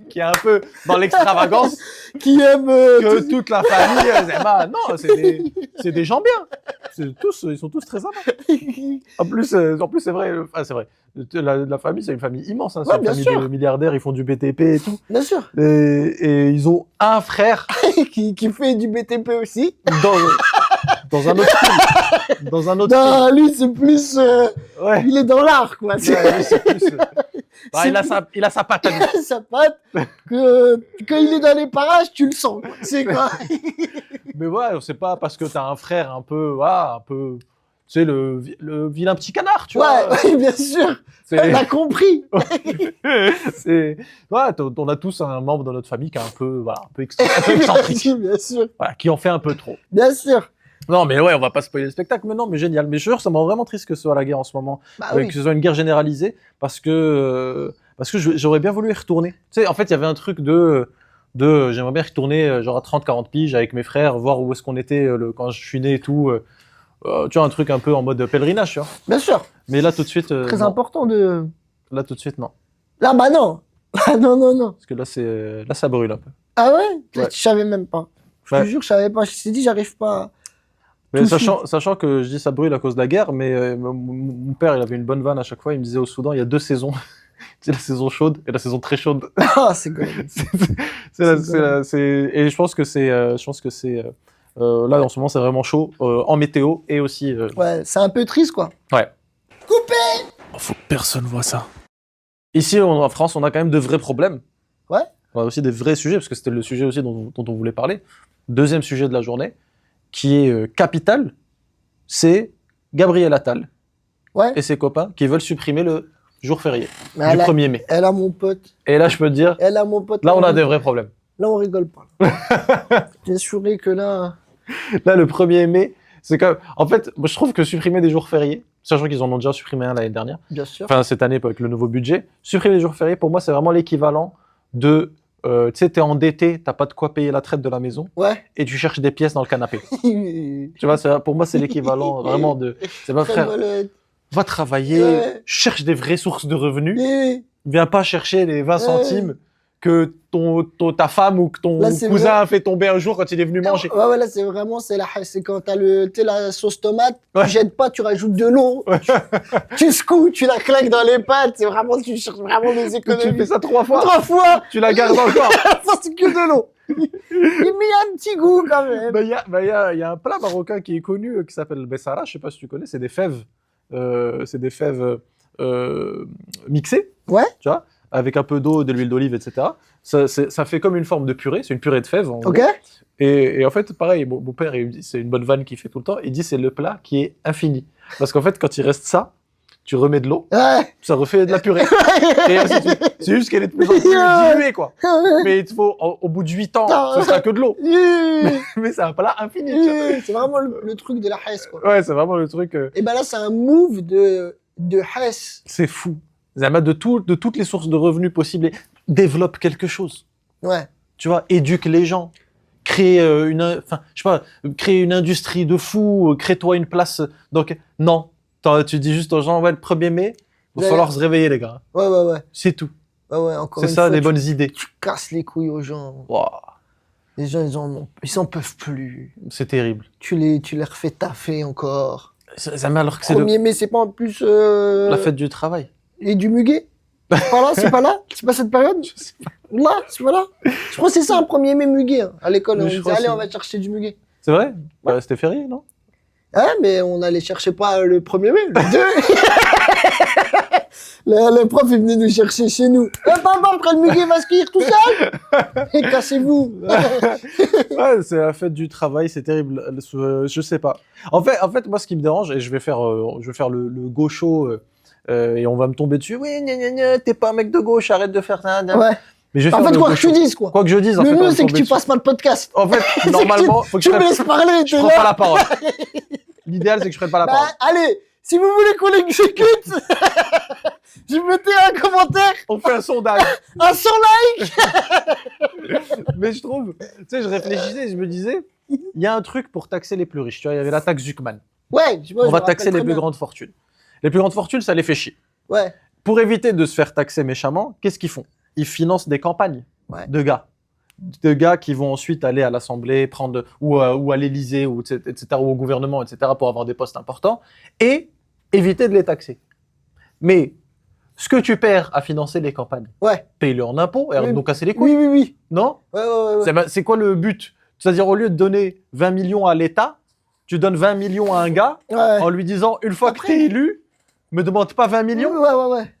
qui est un peu dans l'extravagance, qui aime que toute la famille. Non, c'est des gens bien. Ils sont tous très sympas. En plus, c'est vrai. C'est vrai. La famille, c'est une famille immense. Hein, c'est une famille de milliardaires. Ils font du BTP et tout. Bien sûr. Et ils ont un frère qui fait du BTP aussi. Dans un autre film. Dans un autre film. Lui, c'est plus... Il est dans l'art, quoi. Ouais, lui, c'est plus... il a sa patte à lui. Sa patte, quand il est dans les parages, tu le sens. C'est quoi. Mais ouais, c'est pas parce que t'as un frère un peu... Tu sais, le vilain petit canard, tu vois. Ouais, bien sûr. On a compris. On a tous un membre de notre famille qui est un peu excentrique. Bien sûr. Voilà, qui en fait un peu trop. Bien sûr. Non, mais ouais, on va pas spoiler le spectacle, mais non, mais génial. Mais je jure, ça me rend vraiment triste que ce soit la guerre en ce moment. Que ce soit une guerre généralisée, parce que j'aurais bien voulu y retourner. Tu sais, en fait, il y avait un truc j'aimerais bien y retourner, genre à 30-40 piges avec mes frères, voir où est-ce qu'on était quand je suis né et tout. Tu vois, un truc un peu en mode pèlerinage, tu vois. Bien sûr. Mais là, tout de suite... Très important de... Là, tout de suite, non. Là, bah non. Non. Parce que là, ça brûle un peu. Ah ouais? Je savais même pas. Je te jure, je savais pas. Je me suis dit, j'arrive pas... Mais sachant que je dis ça brûle à cause de la guerre, mais mon père, il avait une bonne vanne à chaque fois. Il me disait au Soudan, il y a 2 saisons. C'est la saison chaude et la saison très chaude. Ah, c'est cool. Et je pense que c'est... là, en ce moment, c'est vraiment chaud en météo et aussi... Ouais, c'est un peu triste, quoi. Ouais. Coupé! Faut que personne voit ça. Ici, en France, on a quand même de vrais problèmes. Ouais. On a aussi des vrais sujets, parce que c'était le sujet aussi dont on voulait parler. Deuxième sujet de la journée, qui est capital, c'est Gabriel Attal et ses copains qui veulent supprimer le jour férié du 1er mai. Elle a mon pote. Et là, je peux te dire, là, on a des vrais problèmes. Là, on rigole pas. J'ai assuré que là... Là, le 1er mai, c'est quand même... En fait, moi, je trouve que supprimer des jours fériés, sachant qu'ils en ont déjà supprimé un l'année dernière, bien sûr. Enfin, cette année, avec le nouveau budget, supprimer les jours fériés, pour moi, c'est vraiment l'équivalent de... tu sais, t'es endetté, t'as pas de quoi payer la traite de la maison, et tu cherches des pièces dans le canapé. Tu vois, pour moi, c'est l'équivalent vraiment de... C'est ma frère, va travailler, cherche des vraies sources de revenus, viens pas chercher les 20 centimes que ta femme ou que ton cousin a fait tomber un jour quand il est venu manger. Ouais, là, c'est quand t'as la sauce tomate, tu jettes pas, tu rajoutes de l'eau, tu secoues, tu la claques dans les pâtes, tu cherches vraiment des économies. Tu fais ça 3 fois. 3 fois! Tu la gardes encore. C'est que de l'eau. Il met un petit goût, quand même. Il y a un plat marocain qui est connu, qui s'appelle le bessara, je sais pas si tu connais, c'est des fèves. Mixées. Ouais. Tu vois, avec un peu d'eau, de l'huile d'olive, etc. Ça fait comme une forme de purée, c'est une purée de fèves. Ok. Et en fait, pareil, mon père, c'est une bonne vanne qu'il fait tout le temps, il dit c'est le plat qui est infini. Parce qu'en fait, quand il reste ça, tu remets de l'eau, ça refait de la purée. Et ainsi de suite. C'est juste qu'elle est de plus en plus diluée, quoi. Mais il faut, au bout de 8 ans, ce sera que de l'eau. Mais c'est un plat infini. C'est vraiment le truc de la Hesse, quoi. Ouais, c'est vraiment le truc... Et ben là, c'est un move de Hesse. C'est fou. De toutes les sources de revenus possibles, et développe quelque chose. Ouais. Tu vois, éduque les gens. Créer créer une industrie de fou, crée-toi une place. Donc, non. Tu dis juste aux gens, le 1er mai, il va falloir se réveiller, les gars. Ouais. C'est tout. Ouais, encore c'est ça, les bonnes idées. Tu casses les couilles aux gens. Wow. Les gens, ils en peuvent plus. C'est terrible. Tu les refais taffer encore. Alors que c'est 1er mai, c'est pas en plus... la fête du travail. Et du muguet. C'est pas là C'est pas cette période? Je sais pas. Là, c'est pas là? Je crois que c'est ça, un 1er mai muguet. Hein. À l'école, on disait, allez, on va chercher du muguet. C'est vrai? C'était férié, non? Ah, mais on allait chercher pas le 1er mai, le 2. Le prof, il venait nous chercher chez nous. Papa, après le muguet va se cueillir tout seul. Et cassez-vous. Ouais, c'est la fête du travail, c'est terrible. Je sais pas. En fait, moi, ce qui me dérange, et je vais faire le gaucho, et on va me tomber dessus. Oui, gna, gna, gna, t'es pas un mec de gauche, arrête de faire ça. Ouais. Mais je vais en faire fait, le quoi que gaucho. tu dises, quoi. Quoi que je dise, en le fait. mieux, c'est que tu fasses pas de podcast. En fait, normalement, faut que tu me laisses parler, je prends pas la parole. L'idéal, c'est que je prenne pas la parole. Allez, si vous voulez qu'on l'exécute, je mettais un commentaire. On fait un sondage. Un 100 likes. Mais je trouve, tu sais, je réfléchissais, je me disais, il y a un truc pour taxer les plus riches. Tu vois, il y avait la taxe Zuckman. Ouais, tu vois, on va taxer les plus grandes fortunes. Les plus grandes fortunes, ça les fait chier. Ouais. Pour éviter de se faire taxer méchamment, qu'est-ce qu'ils font? Ils financent des campagnes de gars qui vont ensuite aller à l'Assemblée, prendre ou à l'Élysée, ou etc., ou au gouvernement, etc., pour avoir des postes importants, et éviter de les taxer. Mais ce que tu perds à financer les campagnes, paye-le en impôts et arrête de nous casser les couilles. Oui. Non? Ouais. C'est quoi le but? C'est-à-dire, au lieu de donner 20 millions à l'État, tu donnes 20 millions à un gars en lui disant, une fois que t'es élu, me demande pas 20 millions. Ouais.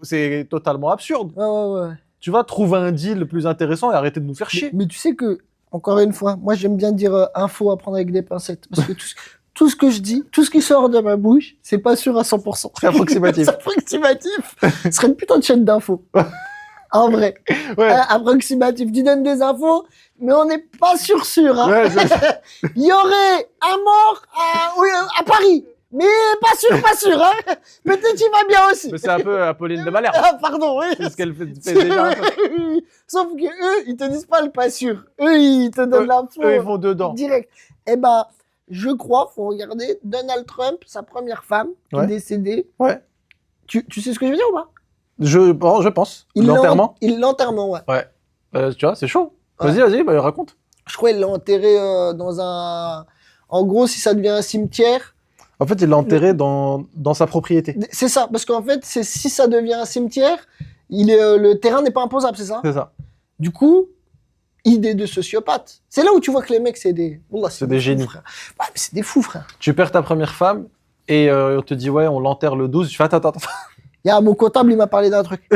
C'est totalement absurde. Ouais. Tu vas trouver un deal plus intéressant et arrêter de nous faire chier. Mais tu sais que, encore une fois, moi j'aime bien dire info à prendre avec des pincettes. Parce que tout ce que je dis, tout ce qui sort de ma bouche, c'est pas sûr à 100%. C'est approximatif. C'est approximatif. Ce serait une putain de chaîne d'infos. En vrai. Approximatif. Tu donnes des infos, mais on n'est pas sûr. Hein. Il y aurait un mort à Paris. Mais pas sûr, hein. Peut-être qu'il va bien aussi. Mais c'est un peu Apolline de Malherbe. Ah, pardon, oui. C'est ce qu'elle fait déjà un peu. Sauf que eux, ils te disent pas le pas sûr. Eux, ils te donnent l'info. Eux, ils vont dedans. Direct. Eh ben, je crois, faut regarder Donald Trump, sa première femme, qui est décédée. Ouais. Tu sais ce que je veux dire ou pas? Je pense. L'enterrement. L'enterrement, ouais. Ouais. Tu vois, c'est chaud. Vas-y, raconte. Je crois qu'il l'a enterré dans un... En gros, si ça devient un cimetière... En fait, il l'a enterré dans sa propriété. C'est ça, parce qu'en fait, si ça devient un cimetière, le terrain n'est pas imposable, c'est ça? C'est ça. Du coup, idée de sociopathe. C'est là où tu vois que les mecs, c'est des... c'est des génies. Frère. Ouais, mais c'est des fous, frère. Tu perds ta première femme et on te dit, ouais, on l'enterre le 12. Je fais, attends. Il y a mon comptable, il m'a parlé d'un truc.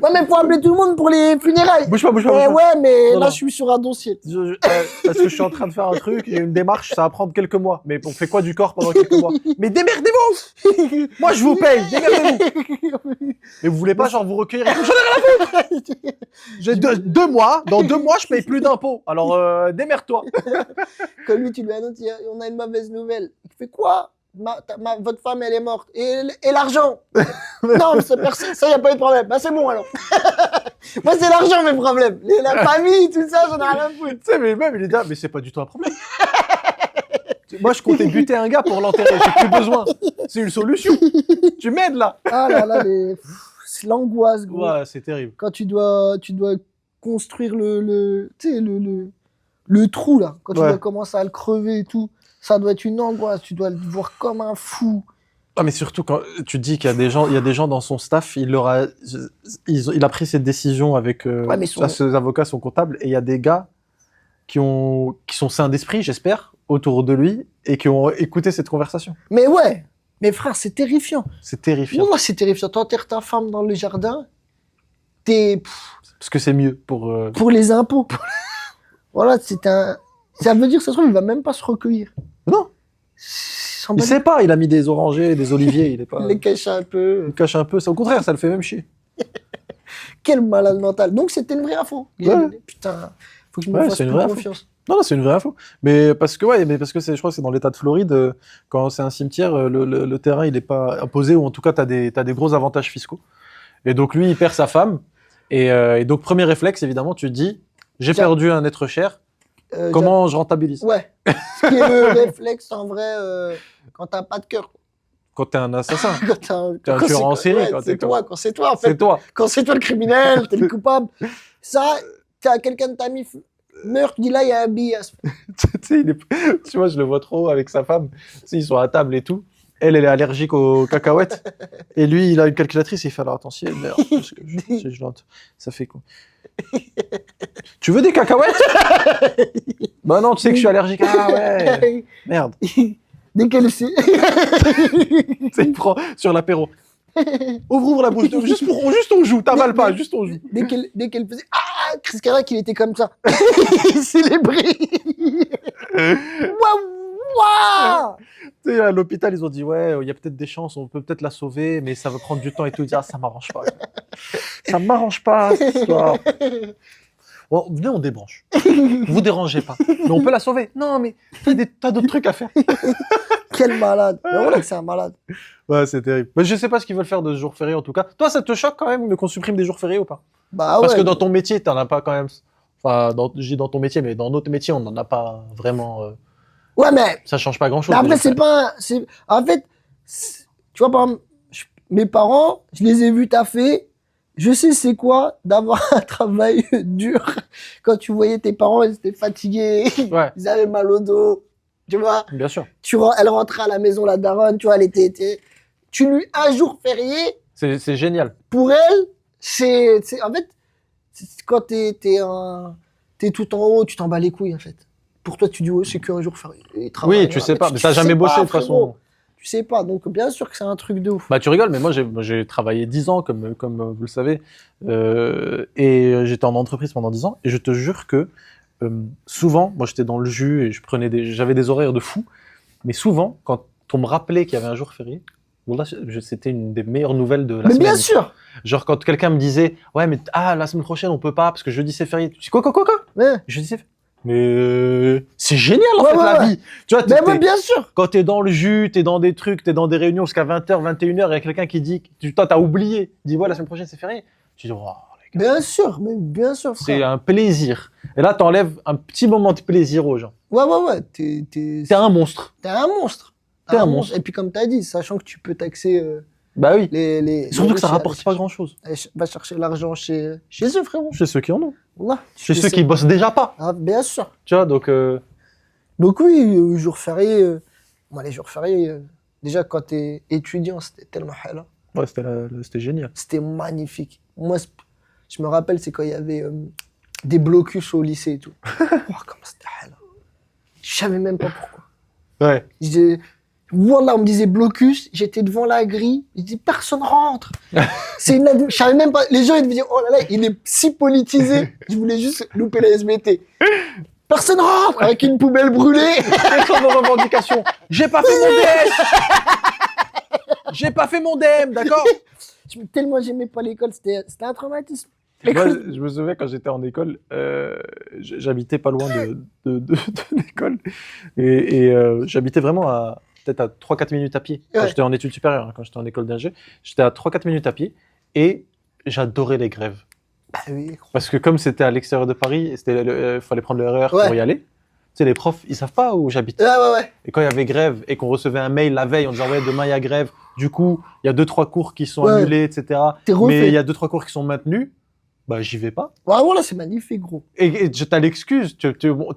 Ouais, mais faut appeler tout le monde pour les funérailles. Bouge pas. Ouais, mais là, je suis sur un dossier. Parce que je suis en train de faire un truc, il y a une démarche, ça va prendre quelques mois. Mais on fait quoi du corps pendant quelques mois? Mais démerdez-vous! Moi, je vous paye, démerdez-vous! Mais vous voulez pas, genre, vous recueillir et tout? J'en ai rien à foutre! J'ai 2 mois, dans 2 mois, je paye plus d'impôts. Alors, démerde-toi! Quand lui, tu lui annonces, on a une mauvaise nouvelle. Il fait quoi? Votre femme, elle est morte. Et l'argent? Non, ça, y a pas eu de problème. Bah, c'est bon, alors. Moi, c'est l'argent, mes problèmes. La famille, tout ça, j'en ai rien à foutre. Tu sais, mais même, il est là, mais c'est pas du tout un problème. Moi, je comptais buter un gars pour l'enterrer. J'ai plus besoin. C'est une solution. Tu m'aides, là. Ah là, c'est l'angoisse, gros. Ouais, c'est terrible. Quand tu dois construire le trou, là. Quand tu dois commencer à le crever et tout. Ça doit être une angoisse, tu dois le voir comme un fou. Ah, mais surtout quand tu dis qu'il y a des gens dans son staff, il a pris cette décision avec ses avocats, son comptable, et il y a des gars qui sont sains d'esprit, j'espère, autour de lui, et qui ont écouté cette conversation. Mais ouais, mais frère, c'est terrifiant. C'est terrifiant. Moi, c'est terrifiant. T'enterres ta femme dans le jardin, Parce que c'est mieux pour les impôts. Voilà, ça veut dire, ça se trouve, il va même pas se recueillir. Non. Il sait pas, il a mis des orangers, des oliviers, il est pas... Il les cache un peu. Il cache un peu, au contraire, ça le fait même chier. Quel malade mental. Donc c'était une vraie info. Ouais. Putain, faut que je me fasse plus confiance. Non, c'est une vraie info. Mais parce que je crois que c'est dans l'état de Floride, quand c'est un cimetière, le terrain, il est pas imposé, ou en tout cas, t'as des gros avantages fiscaux. Et donc lui, il perd sa femme, et donc premier réflexe, évidemment, tu te dis, j'ai perdu un être cher, comment je rentabilise? Ouais. Ce qui est le réflexe, en vrai, quand t'as pas de cœur. Quand t'es un assassin. Quand t'es un tueur en série. Quand c'est toi, en fait. C'est toi. Quand c'est toi le criminel, t'es le coupable. Ça, quelqu'un de ta mif meurt, tu dis là, il y a un billet à se faire. Tu vois, je le vois trop avec sa femme. Tu sais, ils sont à table et tout. Elle est allergique aux cacahuètes. Et lui, il a une calculatrice, il fait alors attends, si elle meurt, parce que ça fait quoi? Tu veux des cacahuètes? Bah non, tu sais que je suis allergique. Ah ouais. Merde. Dès qu'elle sait. Il prend sur l'apéro. Ouvre la bouche, juste on joue, t'avales pas, juste on joue. Dès qu'elle faisait Chris Carac, il était comme ça. Il célébrait. Waouh. Tu sais, à l'hôpital, ils ont dit ouais, il y a peut-être des chances, on peut peut-être la sauver, mais ça va prendre du temps et tout. Ils disent ça m'arrange pas. Ça m'arrange pas cette histoire. Bon, venez, on débranche. Vous dérangez pas. Mais on peut la sauver. Non, mais t'as d'autres trucs à faire. Quel malade. Mais voilà que c'est un malade. Ouais, c'est terrible. Mais je sais pas ce qu'ils veulent faire de ce jour férié en tout cas. Toi, ça te choque quand même qu'on supprime des jours fériés ou pas? Bah Parce ouais. que dans ton métier, t'en as pas quand même. Enfin, je dis dans ton métier, mais dans notre métier, on n'en a pas vraiment. Ouais, mais. Ça change pas grand chose. Mais après, c'est pas. En fait, tu vois, par exemple, mes parents, je les ai vus taffer. Je sais c'est quoi d'avoir un travail dur. Quand tu voyais tes parents, ils étaient fatigués. Ouais. Ils avaient mal au dos. Tu vois? Bien sûr. Elle rentrait à la maison, la daronne, tu vois, elle était. Tu lui, un jour férié. C'est génial. Pour elle, en fait, quand t'es tout en haut, tu t'en bats les couilles, en fait. Pour toi, tu dis, ouais, c'est qu'un jour férié. Oui, tu sais pas. Mais t'as jamais bossé, de toute façon. Tu sais pas, donc bien sûr que c'est un truc de ouf. Bah tu rigoles, mais moi j'ai travaillé 10 ans, comme vous le savez, et j'étais en entreprise pendant 10 ans, et je te jure que souvent, moi j'étais dans le jus, et j'avais des horaires de fou, mais souvent, quand on me rappelait qu'il y avait un jour férié, voilà, c'était une des meilleures nouvelles de la semaine. Mais bien sûr. Genre quand quelqu'un me disait, ouais mais la semaine prochaine on peut pas, parce que jeudi c'est férié. Tu dis quoi Ouais. Jeudi c'est férié. Mais c'est génial en fait la vie. Tu vois, mais bien sûr. Quand t'es dans le jus, t'es dans des trucs, t'es dans des réunions jusqu'à 20h, 21h, il y a quelqu'un qui dit, toi t'as oublié, dis la semaine prochaine c'est férié. Tu dis, oh, les gars. Bien sûr, mais bien sûr. C'est un plaisir. Et là t'enlèves un petit moment de plaisir aux gens. Ouais. T'es un monstre. T'es un monstre. Et puis comme t'as dit, sachant que tu peux taxer. Bah oui. Surtout que ça rapporte pas grand chose. Va chercher l'argent chez eux, frérot. Chez ceux qui en ont. Voilà. Chez ceux qui bossent déjà pas. Ah, bien sûr. Tu vois, donc oui, jours fériés. Moi, les jours fériés, déjà quand t'es étudiant, c'était tellement hala. Ouais, c'était génial. C'était magnifique. Moi, je me rappelle, c'est quand il y avait des blocus au lycée et tout. Oh, comment c'était hala. Je savais même pas pourquoi. Ouais. Voilà, on me disait blocus, j'étais devant la grille, je dis personne rentre. Je savais même pas, les gens ils me disaient oh là là, il est si politisé, je voulais juste louper la SBT. Personne rentre avec une poubelle brûlée. Quelles sont nos revendications? J'ai pas fait mon DS. J'ai pas fait mon DM, d'accord? Tellement j'aimais pas l'école, c'était un traumatisme. Moi, je me souviens quand j'étais en école, j'habitais pas loin de l'école et j'habitais vraiment peut-être à 3-4 minutes à pied. Quand j'étais en études supérieures, hein, quand j'étais en école d'ingé, j'étais à 3-4 minutes à pied et j'adorais les grèves. Ah oui. Parce que comme c'était à l'extérieur de Paris, fallait prendre le RER pour y aller. Tu sais, les profs, ils savent pas où j'habite. Ouais. Et quand il y avait grève et qu'on recevait un mail la veille en disant ouais, demain il y a grève, du coup, il y a 2-3 cours qui sont annulés, etc. Mais il y a 2-3 cours qui sont maintenus. Bah, j'y vais pas. Ouais, voilà, c'est magnifique, gros. Et t'as l'excuse,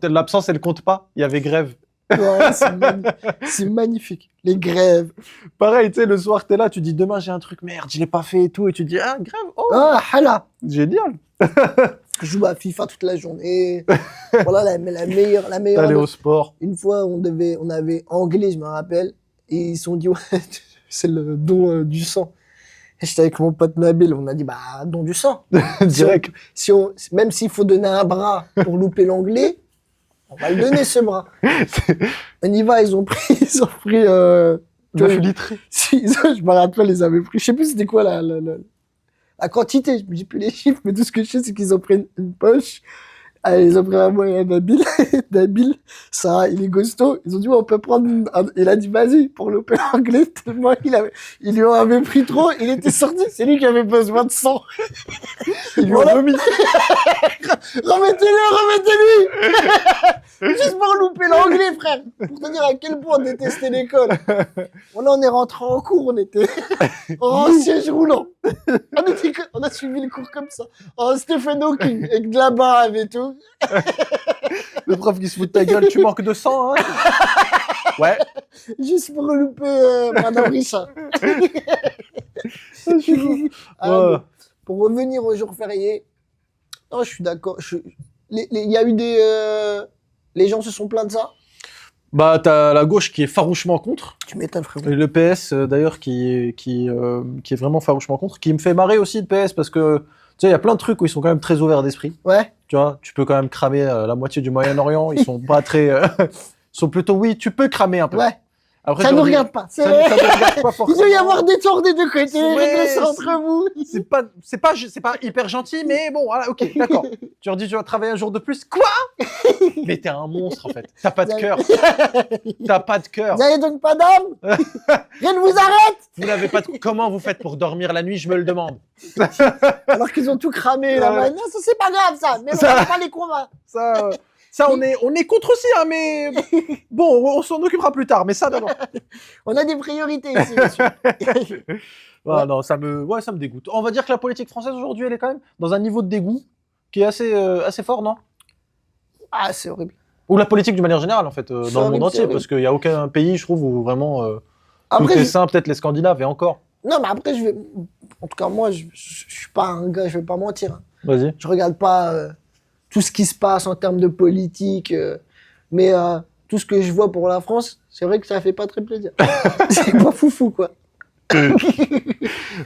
l'absence, elle compte pas. Il y avait grève. Ouais, c'est magnifique. Les grèves. Pareil, tu sais, le soir, t'es là, tu dis demain j'ai un truc, merde, je l'ai pas fait et tout. Et tu dis, grève, oh. Ah, hala. Génial. Je joue à FIFA toute la journée. Voilà, la meilleure. Aller au sport. Une fois, on avait anglais, je me rappelle. Et ils se sont dit, ouais, c'est le don du sang. Et j'étais avec mon pote Nabil, on a dit, bah, don du sang. Direct. Même s'il faut donner un bras pour louper l'anglais, on va le donner, ce bras. On y va, ils ont pris 9 litres. Je me rappelle, ils avaient pris, je sais plus c'était quoi la quantité, je me dis plus les chiffres, mais tout ce que je sais, c'est qu'ils ont pris une poche. Allez, ils ont pris un moi et un Nabil. Nabil, ça, il est costaud. Ils ont dit, on peut prendre il a dit, vas-y, pour louper l'anglais, tellement il lui en avait pris trop, il était sorti. C'est lui qui avait besoin de sang. Il lui a remis. Remettez-lui! Juste pour louper l'anglais, frère. Pour te dire à quel point on détestait l'école. Voilà, on est rentré en cours, on était en siège roulant. On a suivi le cours comme ça. En Stephen Hawking, avec de la bave et tout. Le prof qui se fout de ta gueule, tu manques de sang, hein? Ouais. Juste pour louper Madame Richard. Pour revenir au jour férié, non, je suis d'accord. Il y a eu Les gens se sont plaints de ça? Bah, t'as la gauche qui est farouchement contre. Tu m'étonnes, frérot. Et le PS, d'ailleurs, qui est vraiment farouchement contre. Qui me fait marrer aussi, le PS, parce que, tu sais, il y a plein de trucs où ils sont quand même très ouverts d'esprit. Ouais. Tu vois, tu peux quand même cramer la moitié du Moyen-Orient. Ils sont pas très... ils sont plutôt, oui, tu peux cramer un peu. Ouais. Après, ça ne regarde pas. Ça ne regarde pas forcément. Il doit y avoir des torts des deux côtés. Réglez ça entre vous. C'est pas hyper gentil, mais bon, voilà, ok, d'accord. Tu leur dis, tu vas travailler un jour de plus. Quoi? Mais t'es un monstre, en fait. T'as pas de cœur. T'as pas de cœur. Vous n'avez donc pas d'âme? Rien ne vous arrête? Vous n'avez pas de... Comment vous faites pour dormir la nuit? Je me le demande. Alors qu'ils ont tout cramé là-bas. Non, ça c'est pas grave, ça. Mais on va pas les convaincre. Ça, on est contre aussi, hein, mais bon, on s'en occupera plus tard, mais ça d'abord. On a des priorités ici, monsieur. Ah, non, ça me dégoûte. On va dire que la politique française aujourd'hui, elle est quand même dans un niveau de dégoût qui est assez fort, non? Ah, c'est horrible. Ou la politique de manière générale, en fait, dans le monde entier, parce qu'il n'y a aucun pays, je trouve, où vraiment tout est sain, peut-être les Scandinaves, et encore. Non, mais après, en tout cas, moi, je suis pas un gars, je vais pas mentir. Vas-y. Je regarde pas tout ce qui se passe en termes de politique, mais tout ce que je vois pour la France, c'est vrai que ça fait pas très plaisir. C'est pas foufou, quoi.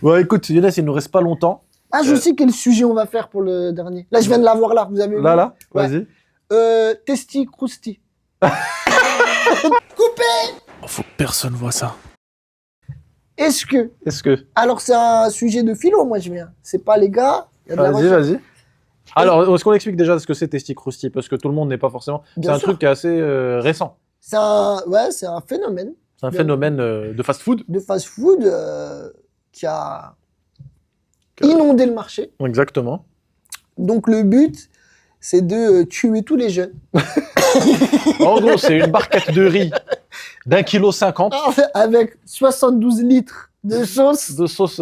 Bon, écoute, Younes, il nous reste pas longtemps. Ah, je sais quel sujet on va faire pour le dernier. Là, je viens de l'avoir là, vous avez vu? Là, ouais. Vas-y. Testi Crousti. Coupé! Faut que personne voit ça. Est-ce que... Alors, c'est un sujet de philo, moi, je viens. C'est pas les gars. Vas-y. Alors, est-ce qu'on explique déjà ce que c'est Testi Crousti? Parce que tout le monde n'est pas forcément... C'est un truc qui est assez récent. C'est un phénomène. C'est un phénomène de fast-food. De fast-food qui a inondé le marché. Exactement. Donc, le but, c'est de tuer tous les jeunes. En gros, c'est une barquette de riz d'1,50 kg. Avec 72 litres de sauce. De sauce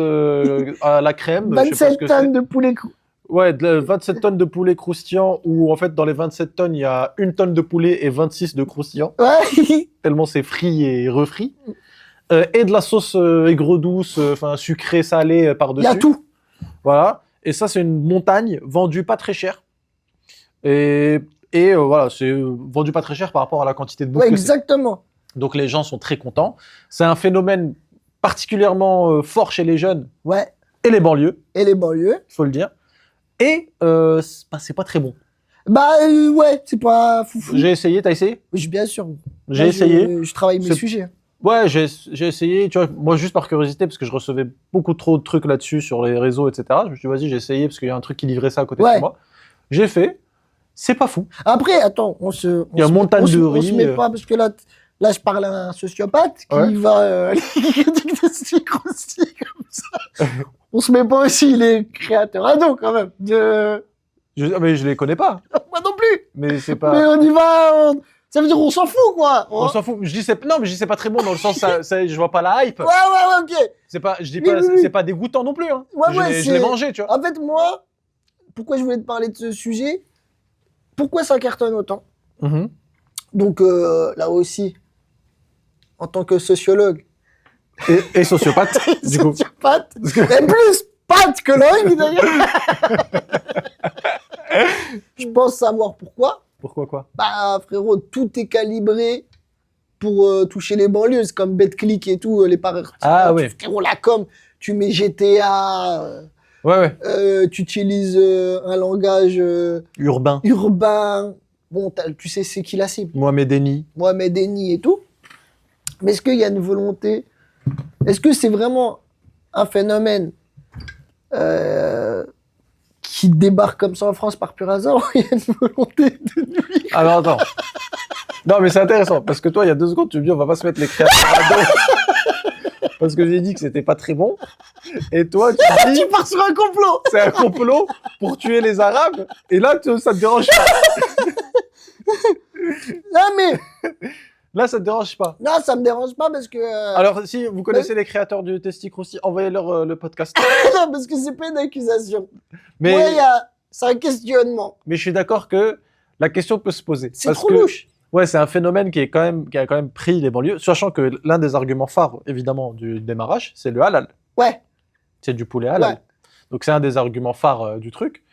à la crème. 27 tonnes de poulet cru. Ouais, 27 tonnes de poulet croustillant, où en fait, dans les 27 tonnes, il y a 1 tonne de poulet et 26 de croustillant. Ouais. Tellement c'est frit et refrit. Et de la sauce aigre-douce, sucrée, salée par-dessus. Il y a tout. Voilà. Et ça, c'est une montagne vendue pas très cher. Et voilà, c'est vendu pas très cher par rapport à la quantité de bouffe. Ouais, exactement. Donc les gens sont très contents. C'est un phénomène particulièrement fort chez les jeunes. Ouais. Et les banlieues. Il faut le dire. Et c'est pas très bon. Ouais, c'est pas foufou. J'ai essayé, t'as essayé? Oui, bien sûr. J'ai essayé. Je travaille mes sujets. Ouais, j'ai essayé, tu vois, moi juste par curiosité, parce que je recevais beaucoup trop de trucs là-dessus sur les réseaux, etc. Je me suis dit, vas-y, j'ai essayé, parce qu'il y a un truc qui livrait ça à côté de chez moi. J'ai fait, c'est pas fou. Après, attends, il y a une montagne de riz. On se met pas, parce que là, je parle à un sociopathe qui va critiquer comme ça. On se met pas aussi les créateurs ados, quand même. Mais je les connais pas. Moi non plus. Mais c'est pas... Mais on y va... Ça veut dire on s'en fout, quoi. On s'en fout. Non, mais je dis c'est pas très bon dans le sens je vois pas la hype. Ouais, ok. C'est pas dégoûtant non plus, hein. Je l'ai mangé, tu vois. En fait, moi, pourquoi je voulais te parler de ce sujet? Pourquoi ça cartonne autant? Donc, là aussi, en tant que sociologue. Et sociopathe, du coup. Sociopathe. Et plus pâte que l'oeil, d'ailleurs. Je pense savoir pourquoi. Pourquoi quoi? Bah frérot, tout est calibré pour toucher les banlieues. C'est comme BetClick et tout, les paris. Ah oui. Frérot, la com, tu mets GTA. Ouais. Tu utilises un langage urbain. Bon, tu sais c'est qui la cible. Mohamed Eni et tout. Mais est-ce qu'il y a une volonté? Est-ce que c'est vraiment un phénomène qui débarque comme ça en France par pur hasard, ou il y a une volonté de nuire? Alors attends. Non mais c'est intéressant, parce que toi, il y a 2 secondes, tu me dis on va pas se mettre les créateurs à dos. Parce que j'ai dit que c'était pas très bon. Et toi, tu dis... Tu pars sur un complot. C'est un complot pour tuer les Arabes. Et là, ça te dérange pas. Non mais... Là, ça te dérange pas? Non, ça me dérange pas parce que... Alors, si vous connaissez les créateurs du Testi Crousti, envoyez-leur le podcast. Non, parce que c'est pas une accusation. Mais... Ouais, c'est un questionnement. Mais je suis d'accord que la question peut se poser. C'est trop louche. Ouais, c'est un phénomène qui a quand même pris les banlieues, sachant que l'un des arguments phares, évidemment, du démarrage, c'est le halal. Ouais. C'est du poulet halal. Ouais. Donc, c'est un des arguments phares du truc.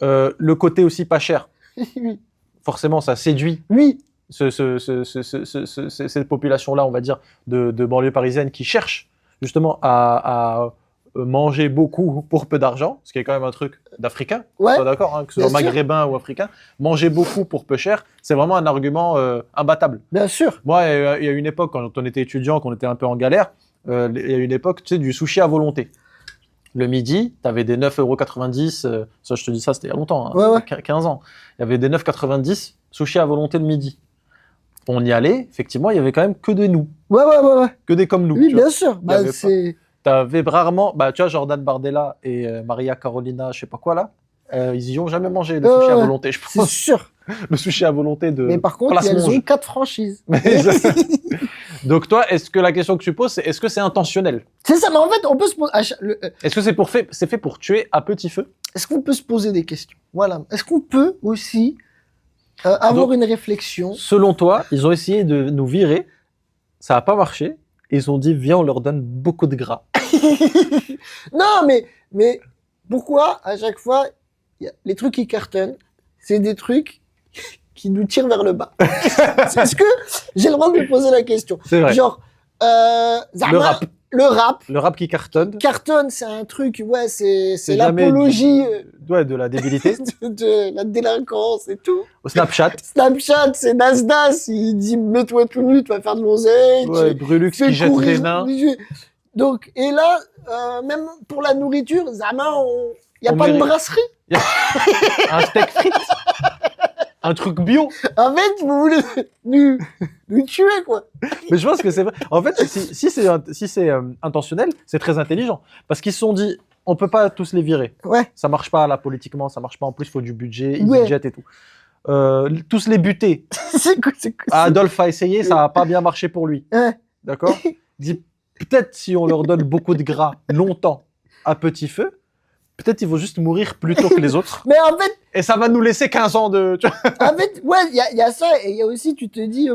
Le côté aussi pas cher. Oui. forcément, ça séduit. Oui. Cette population-là, on va dire, de banlieue parisienne qui cherche justement à manger beaucoup pour peu d'argent, ce qui est quand même un truc d'Africain, ouais, d'accord, hein, que ce soit maghrébin ou africain, manger beaucoup pour peu cher, c'est vraiment un argument imbattable. Bien sûr. Moi, il y a une époque, quand on était étudiant, qu'on était un peu en galère, il y a une époque, tu sais, du sushi à volonté. Le midi, tu avais des 9,90 €, ça je te dis ça, c'était il y a longtemps, hein, 15 ans. Il y avait des 9,90 € sushi à volonté le midi. On y allait, effectivement, il y avait quand même que des nous. Ouais. Que des comme nous. Oui, bien sûr. Bah, T'avais rarement, tu vois, Jordan Bardella et Maria Carolina, je sais pas quoi là, ils y ont jamais mangé le sushi à volonté, je pense. C'est sûr. Le sushi à volonté de. Mais par contre, elles ont 4 franchises. Donc toi, est-ce que la question que tu poses, c'est est-ce que c'est intentionnel? C'est ça, mais en fait, on peut se poser. Est-ce que c'est fait pour tuer à petit feu? Est-ce qu'on peut se poser des questions? Voilà. Est-ce qu'on peut aussi avoir une réflexion? Selon toi, ils ont essayé de nous virer, ça n'a pas marché. Ils ont dit, viens, on leur donne beaucoup de gras. Non, mais pourquoi à chaque fois, les trucs qui cartonnent, c'est des trucs qui nous tirent vers le bas? Est-ce que j'ai le droit de me poser la question? C'est vrai. Genre, Zama, le rap qui cartonne. Cartonne, c'est un truc, ouais, c'est l'apologie de la débilité, de la délinquance et tout. Au Snapchat, c'est Nasdaq, il dit mets-toi tout nu, tu vas faire de l'oseille. Ouais, Brulux qui jette des nains. Donc, et là, même pour la nourriture, Zama, il y a pas de brasserie. Un steak frites. Un truc bio. En fait, vous voulez nous tuer, quoi. Mais je pense que c'est vrai. En fait, si c'est intentionnel, c'est très intelligent. Parce qu'ils se sont dit, on peut pas tous les virer. Ouais. Ça marche pas, là, politiquement, ça marche pas. En plus, il faut du budget, EasyJet et tout. Tous les buter. C'est quoi. Adolphe a essayé, ça a pas bien marché pour lui. Ouais. D'accord? Dit, peut-être si on leur donne beaucoup de gras longtemps à petit feu, peut-être ils vont juste mourir plus tôt que les autres. Mais en fait... Et ça va nous laisser 15 ans de... En fait, ouais, il y a ça, et il y a aussi, tu te dis...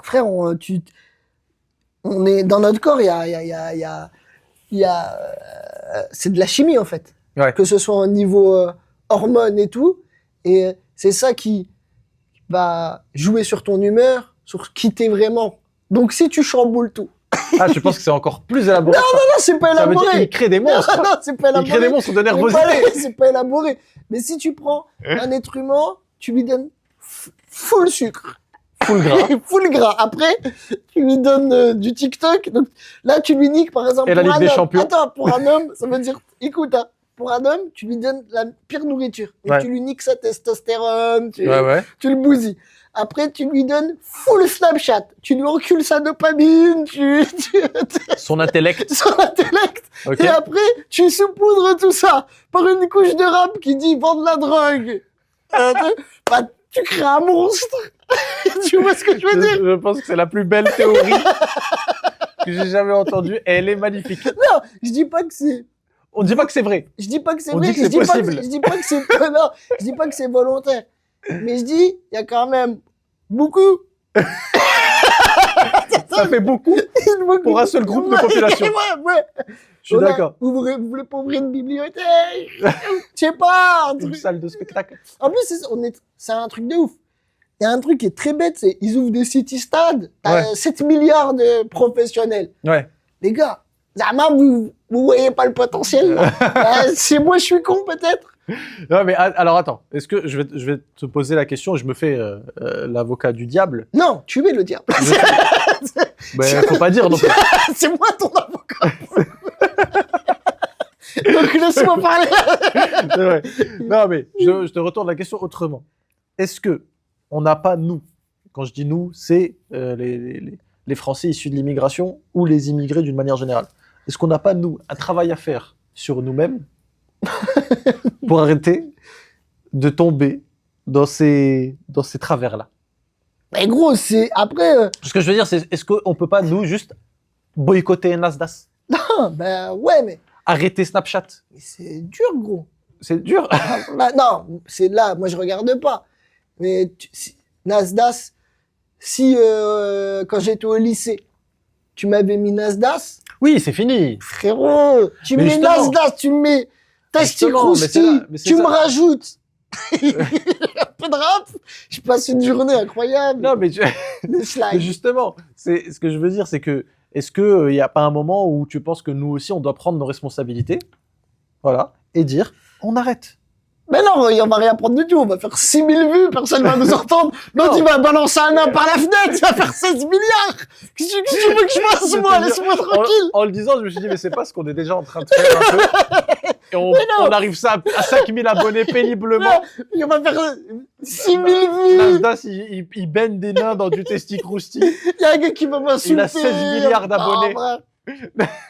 frère, on est... Dans notre corps, il y a c'est de la chimie, en fait. Ouais. Que ce soit au niveau hormones et tout. Et c'est ça qui va jouer sur ton humeur, sur qui t'es vraiment. Donc, si tu chamboules tout... Ah, je pense que c'est encore plus élaboré. Non, c'est pas élaboré. Ça veut dire qu'il crée des monstres. Non, c'est pas élaboré. Il crée des monstres de nervosité. C'est pas élaboré. Mais si tu prends un être humain, tu lui donnes full sucre. Full gras. Full gras. Après, tu lui donnes du TikTok. Donc là, tu lui niques, par exemple, et la Ligue des Champions. Attends, pour un homme, ça veut dire, écoute, hein, pour un homme, tu lui donnes la pire nourriture. Et tu lui niques sa testostérone, tu le bousilles. Après, tu lui donnes full Snapchat. Tu lui encules sa dopamine, son intellect. Okay. Et après, tu saupoudres tout ça par une couche de rap qui dit vendre de la drogue. Bah, tu crées un monstre. Tu vois ce que je veux dire? Je pense que c'est la plus belle théorie que j'ai jamais entendue. Et elle est magnifique. Non, je dis pas que c'est... On dit pas que c'est vrai. Je dis pas que c'est vrai. On dit que c'est possible. Je dis pas que c'est... Non, je dis pas que c'est volontaire. Mais je dis, il y a quand même beaucoup. Ça fait beaucoup pour un seul groupe de population. Ouais. Je suis d'accord. Vous voulez pas ouvrir une bibliothèque? Je sais pas. Une salle de spectacle. En plus, c'est un truc de ouf. Il y a un truc qui est très bête, c'est ils ouvrent des city-stades. T'as 7 milliards de professionnels. Ouais. Les gars, Zama, vous voyez pas le potentiel là. C'est moi, je suis con peut-être. Non, mais alors attends, est-ce que je vais te poser la question, je me fais l'avocat du diable. Non, tu es le diable. Ben, faut pas dire non plus. C'est moi ton avocat. Donc laisse-moi parler. C'est vrai. Non, mais je te retourne la question autrement. Est-ce que on n'a pas, nous, quand je dis nous, c'est les Français issus de l'immigration ou les immigrés d'une manière générale. Est-ce qu'on n'a pas, nous, un travail à faire sur nous-mêmes pour arrêter de tomber dans ces travers-là? Mais gros, c'est après... Ce que je veux dire, c'est est-ce qu'on peut pas, nous, juste boycotter Nasdaq? Non, ben ouais, mais... Arrêter Snapchat? Mais c'est dur, gros. C'est dur. Non, c'est là, moi je regarde pas. Mais Nasdaq, si quand j'étais au lycée, tu m'avais mis Nasdaq... Oui, c'est fini. Frérot, tu mets Nasdaq, tu mets Tasty Krusty, tu me rajoutes peu de rap, je passe une journée incroyable. Non, mais justement, ce que je veux dire, c'est que est-ce que il y a pas un moment où tu penses que nous aussi on doit prendre nos responsabilités, voilà, et dire on arrête. Mais non, on va rien prendre du tout. On va faire 6000 vues, personne va nous entendre. L'autre, il va balancer un nain par la fenêtre, il va faire 16 milliards. Qu'est-ce que tu veux que je fasse, moi? Laisse-moi tranquille. En le disant, je me suis dit, mais c'est pas ce qu'on est déjà en train de faire un peu. Et on arrive ça à 5000 abonnés péniblement. On va faire 6000 vues. Nasdaq, il baigne des nains dans du testicrousti. Il y a un gars qui va m'insulter. Il a 16 milliards d'abonnés.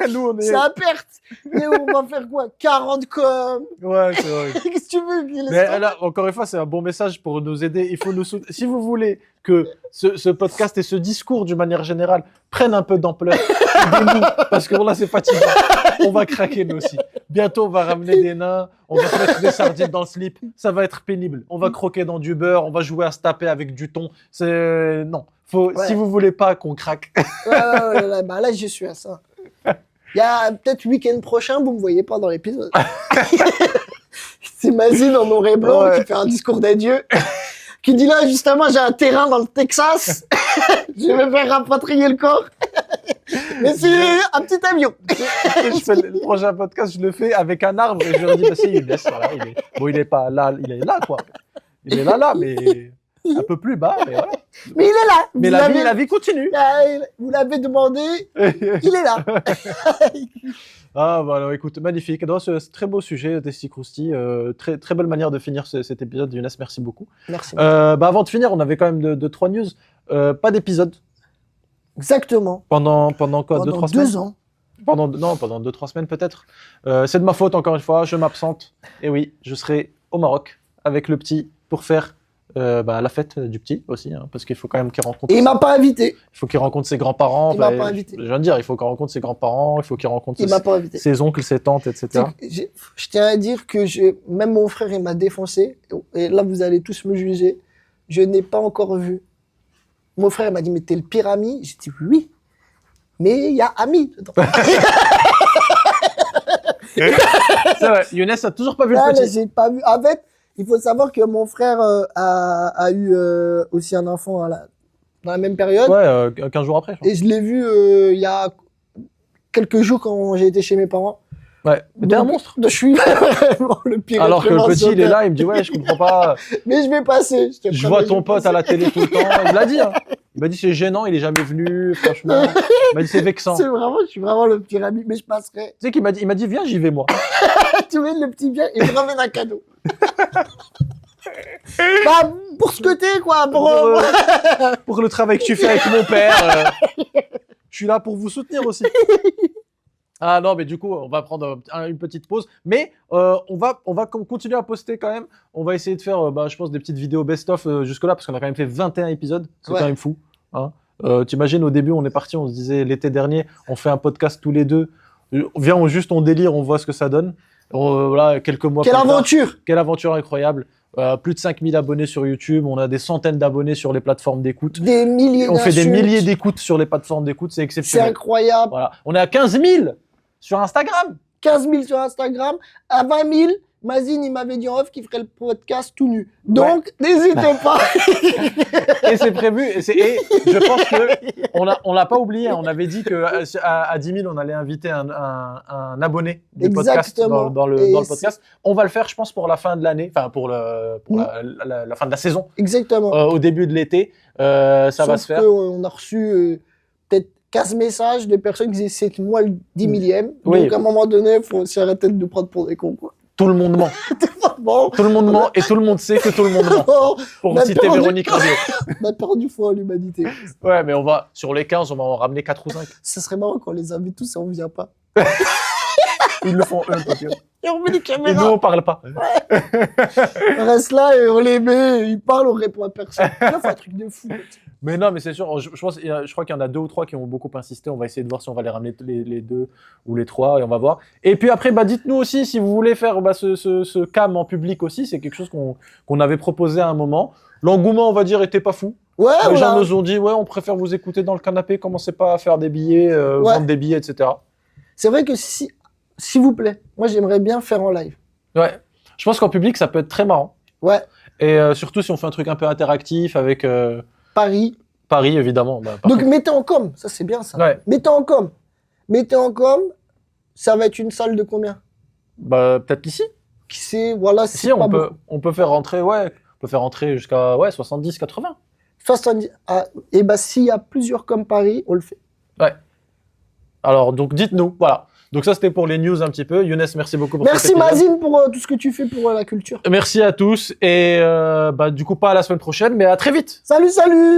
Nous, c'est à perte. Mais on va faire quoi? 40 com. Ouais, c'est vrai. Qu'est-ce que tu veux? Mais là, encore une fois, c'est un bon message pour nous aider. Il faut nous soutenir. Si vous voulez que ce podcast et ce discours, d'une manière générale, prennent un peu d'ampleur, aidez-nous, parce que là, c'est fatigant. On va craquer, nous aussi. Bientôt, on va ramener des nains, on va se mettre des sardines dans le slip. Ça va être pénible. On va croquer dans du beurre, on va jouer à se taper avec du thon. Non. Si vous voulez pas qu'on craque. Là, j'y suis à ça. Il y a peut-être week-end prochain, vous me voyez pas dans l'épisode. C'est Mazine en noir et blanc qui fait un discours d'adieu, qui dit là, justement, j'ai un terrain dans le Texas, je vais faire rapatrier le corps. Mais c'est un petit avion. Je fais le prochain podcast, je le fais avec un arbre et je leur dis, bah, c'est Younes, voilà, il est pas là, il est là, quoi. Il est là, mais un peu plus bas, mais voilà. Mais il est là. Mais la vie continue. Vous l'avez demandé, il est là. Ah, voilà, écoute, magnifique. C'est très beau sujet, Testicrousti. Très, très belle manière de finir cet épisode. Younes, merci beaucoup. Merci. Avant de finir, on avait quand même deux, trois news. Pas d'épisode. Exactement. Pendant quoi? 2-3 semaines? 2 ans. Pendant 2-3 semaines peut-être. C'est de ma faute encore une fois, je m'absente. Et oui, je serai au Maroc avec le petit pour faire la fête du petit aussi, hein, parce qu'il faut quand même qu'il rencontre. Et il m'a pas invité. Il faut qu'il rencontre ses grands-parents. Il m'a pas invité. Je viens de dire, il faut qu'il rencontre ses grands-parents, il faut qu'il rencontre ses oncles, ses tantes, etc. Je tiens à dire que même mon frère, il m'a défoncé. Et là, vous allez tous me juger. Je n'ai pas encore vu. Mon frère il m'a dit, mais t'es le pire ami? J'ai dit, oui. Mais il y a ami dedans. C'est vrai, Younes a toujours pas vu le petit. J'ai pas vu. En fait, il faut savoir que mon frère a eu aussi un enfant dans la même période. Ouais, 15 jours après. Et je l'ai vu il y a quelques jours quand j'ai été chez mes parents. Ouais, mais t'es un monstre. Je suis vraiment le pire. Alors que le petit, il est là, il me dit, ouais, je comprends pas. Mais je vais passer. Je vois ton pote à la télé tout le temps. Il l'a dit, hein. Il m'a dit, c'est gênant, il est jamais venu, franchement. Il m'a dit, c'est vexant. Je suis vraiment le pire ami, mais je passerai. Tu sais qu'il m'a dit, viens, j'y vais, moi. Tu vois, le petit vient et je ramène un cadeau. Pour ce que t'es, quoi, pour le travail que tu fais avec mon père. Je suis là pour vous soutenir aussi. Ah non, mais du coup, on va prendre une petite pause. Mais on va continuer à poster quand même. On va essayer de faire, je pense, des petites vidéos best-of jusque-là, parce qu'on a quand même fait 21 épisodes. C'est quand même fou. Hein. T'imagines, au début, on est parti, on se disait, l'été dernier, on fait un podcast tous les deux. Viens, on délire, on voit ce que ça donne. Voilà, quelques mois plus tard. Quelle aventure incroyable. Plus de 5000 abonnés sur YouTube, on a des centaines d'abonnés sur les plateformes d'écoute. Des milliers On fait des milliers d'écoutes sur les plateformes d'écoute, c'est exceptionnel. C'est incroyable. Voilà. On est à 15 000 sur Instagram. 15 000 sur Instagram. À 20 000, Mazine, il m'avait dit en off qu'il ferait le podcast tout nu. Donc, n'hésitez pas. Et c'est prévu. Et je pense que on l'a pas oublié. On avait dit que à 10 000, on allait inviter un abonné du podcast dans le podcast. On va le faire, je pense, pour la fin de l'année. Enfin, pour la fin de la saison. Exactement. Au début de l'été. Ça va se faire. On a reçu peut-être 15 messages de personnes qui disaient c'est moi le 10 millième. Oui. Donc, à un moment donné, il faut s'arrêter de nous prendre pour des cons, quoi. Tout le monde ment. Tout le monde ment et tout le monde sait que tout le monde ment. Pour citer Véronique Radio. On a perdu foi à l'humanité. Ouais, mais sur les 15, on va en ramener 4 ou 5. Ça serait marrant qu'on les invite tous et on vient pas. Ils le font eux, peut-être. Et on met des caméras. Et nous, on parle pas. Ouais. On reste là et on les met, ils parlent, on répond à personne. Ça fait un truc de fou. Mais non, mais c'est sûr, je crois qu'il y en a 2 ou 3 qui ont beaucoup insisté. On va essayer de voir si on va les ramener les 2 ou les 3 et on va voir. Et puis après, dites-nous aussi si vous voulez faire ce cam en public aussi. C'est quelque chose qu'on avait proposé à un moment. L'engouement, on va dire, était pas fou. Ouais, les gens nous ont dit, ouais, on préfère vous écouter dans le canapé, commencez pas à faire des billets, vendre des billets, etc. C'est vrai que s'il vous plaît, moi j'aimerais bien faire en live. Ouais. Je pense qu'en public, ça peut être très marrant. Ouais. Et surtout si on fait un truc un peu interactif avec Paris. Paris, évidemment. Bah, donc mettez en com, ça c'est bien ça. Ouais. Mettez en com. Mettez en com, ça va être une salle de combien? Bah peut-être qu'ici. Qui sait, voilà, c'est si, pas beaucoup. on peut faire rentrer, ouais, on peut faire rentrer jusqu'à 70, 80. Et bah s'il y a plusieurs comme Paris, on le fait. Ouais. Alors donc dites-nous, voilà. Donc ça c'était pour les news un petit peu. Younes, merci beaucoup pour Merci Mazine pour tout ce que tu fais pour la culture. Merci à tous et bah du coup pas à la semaine prochaine, mais à très vite. Salut, salut.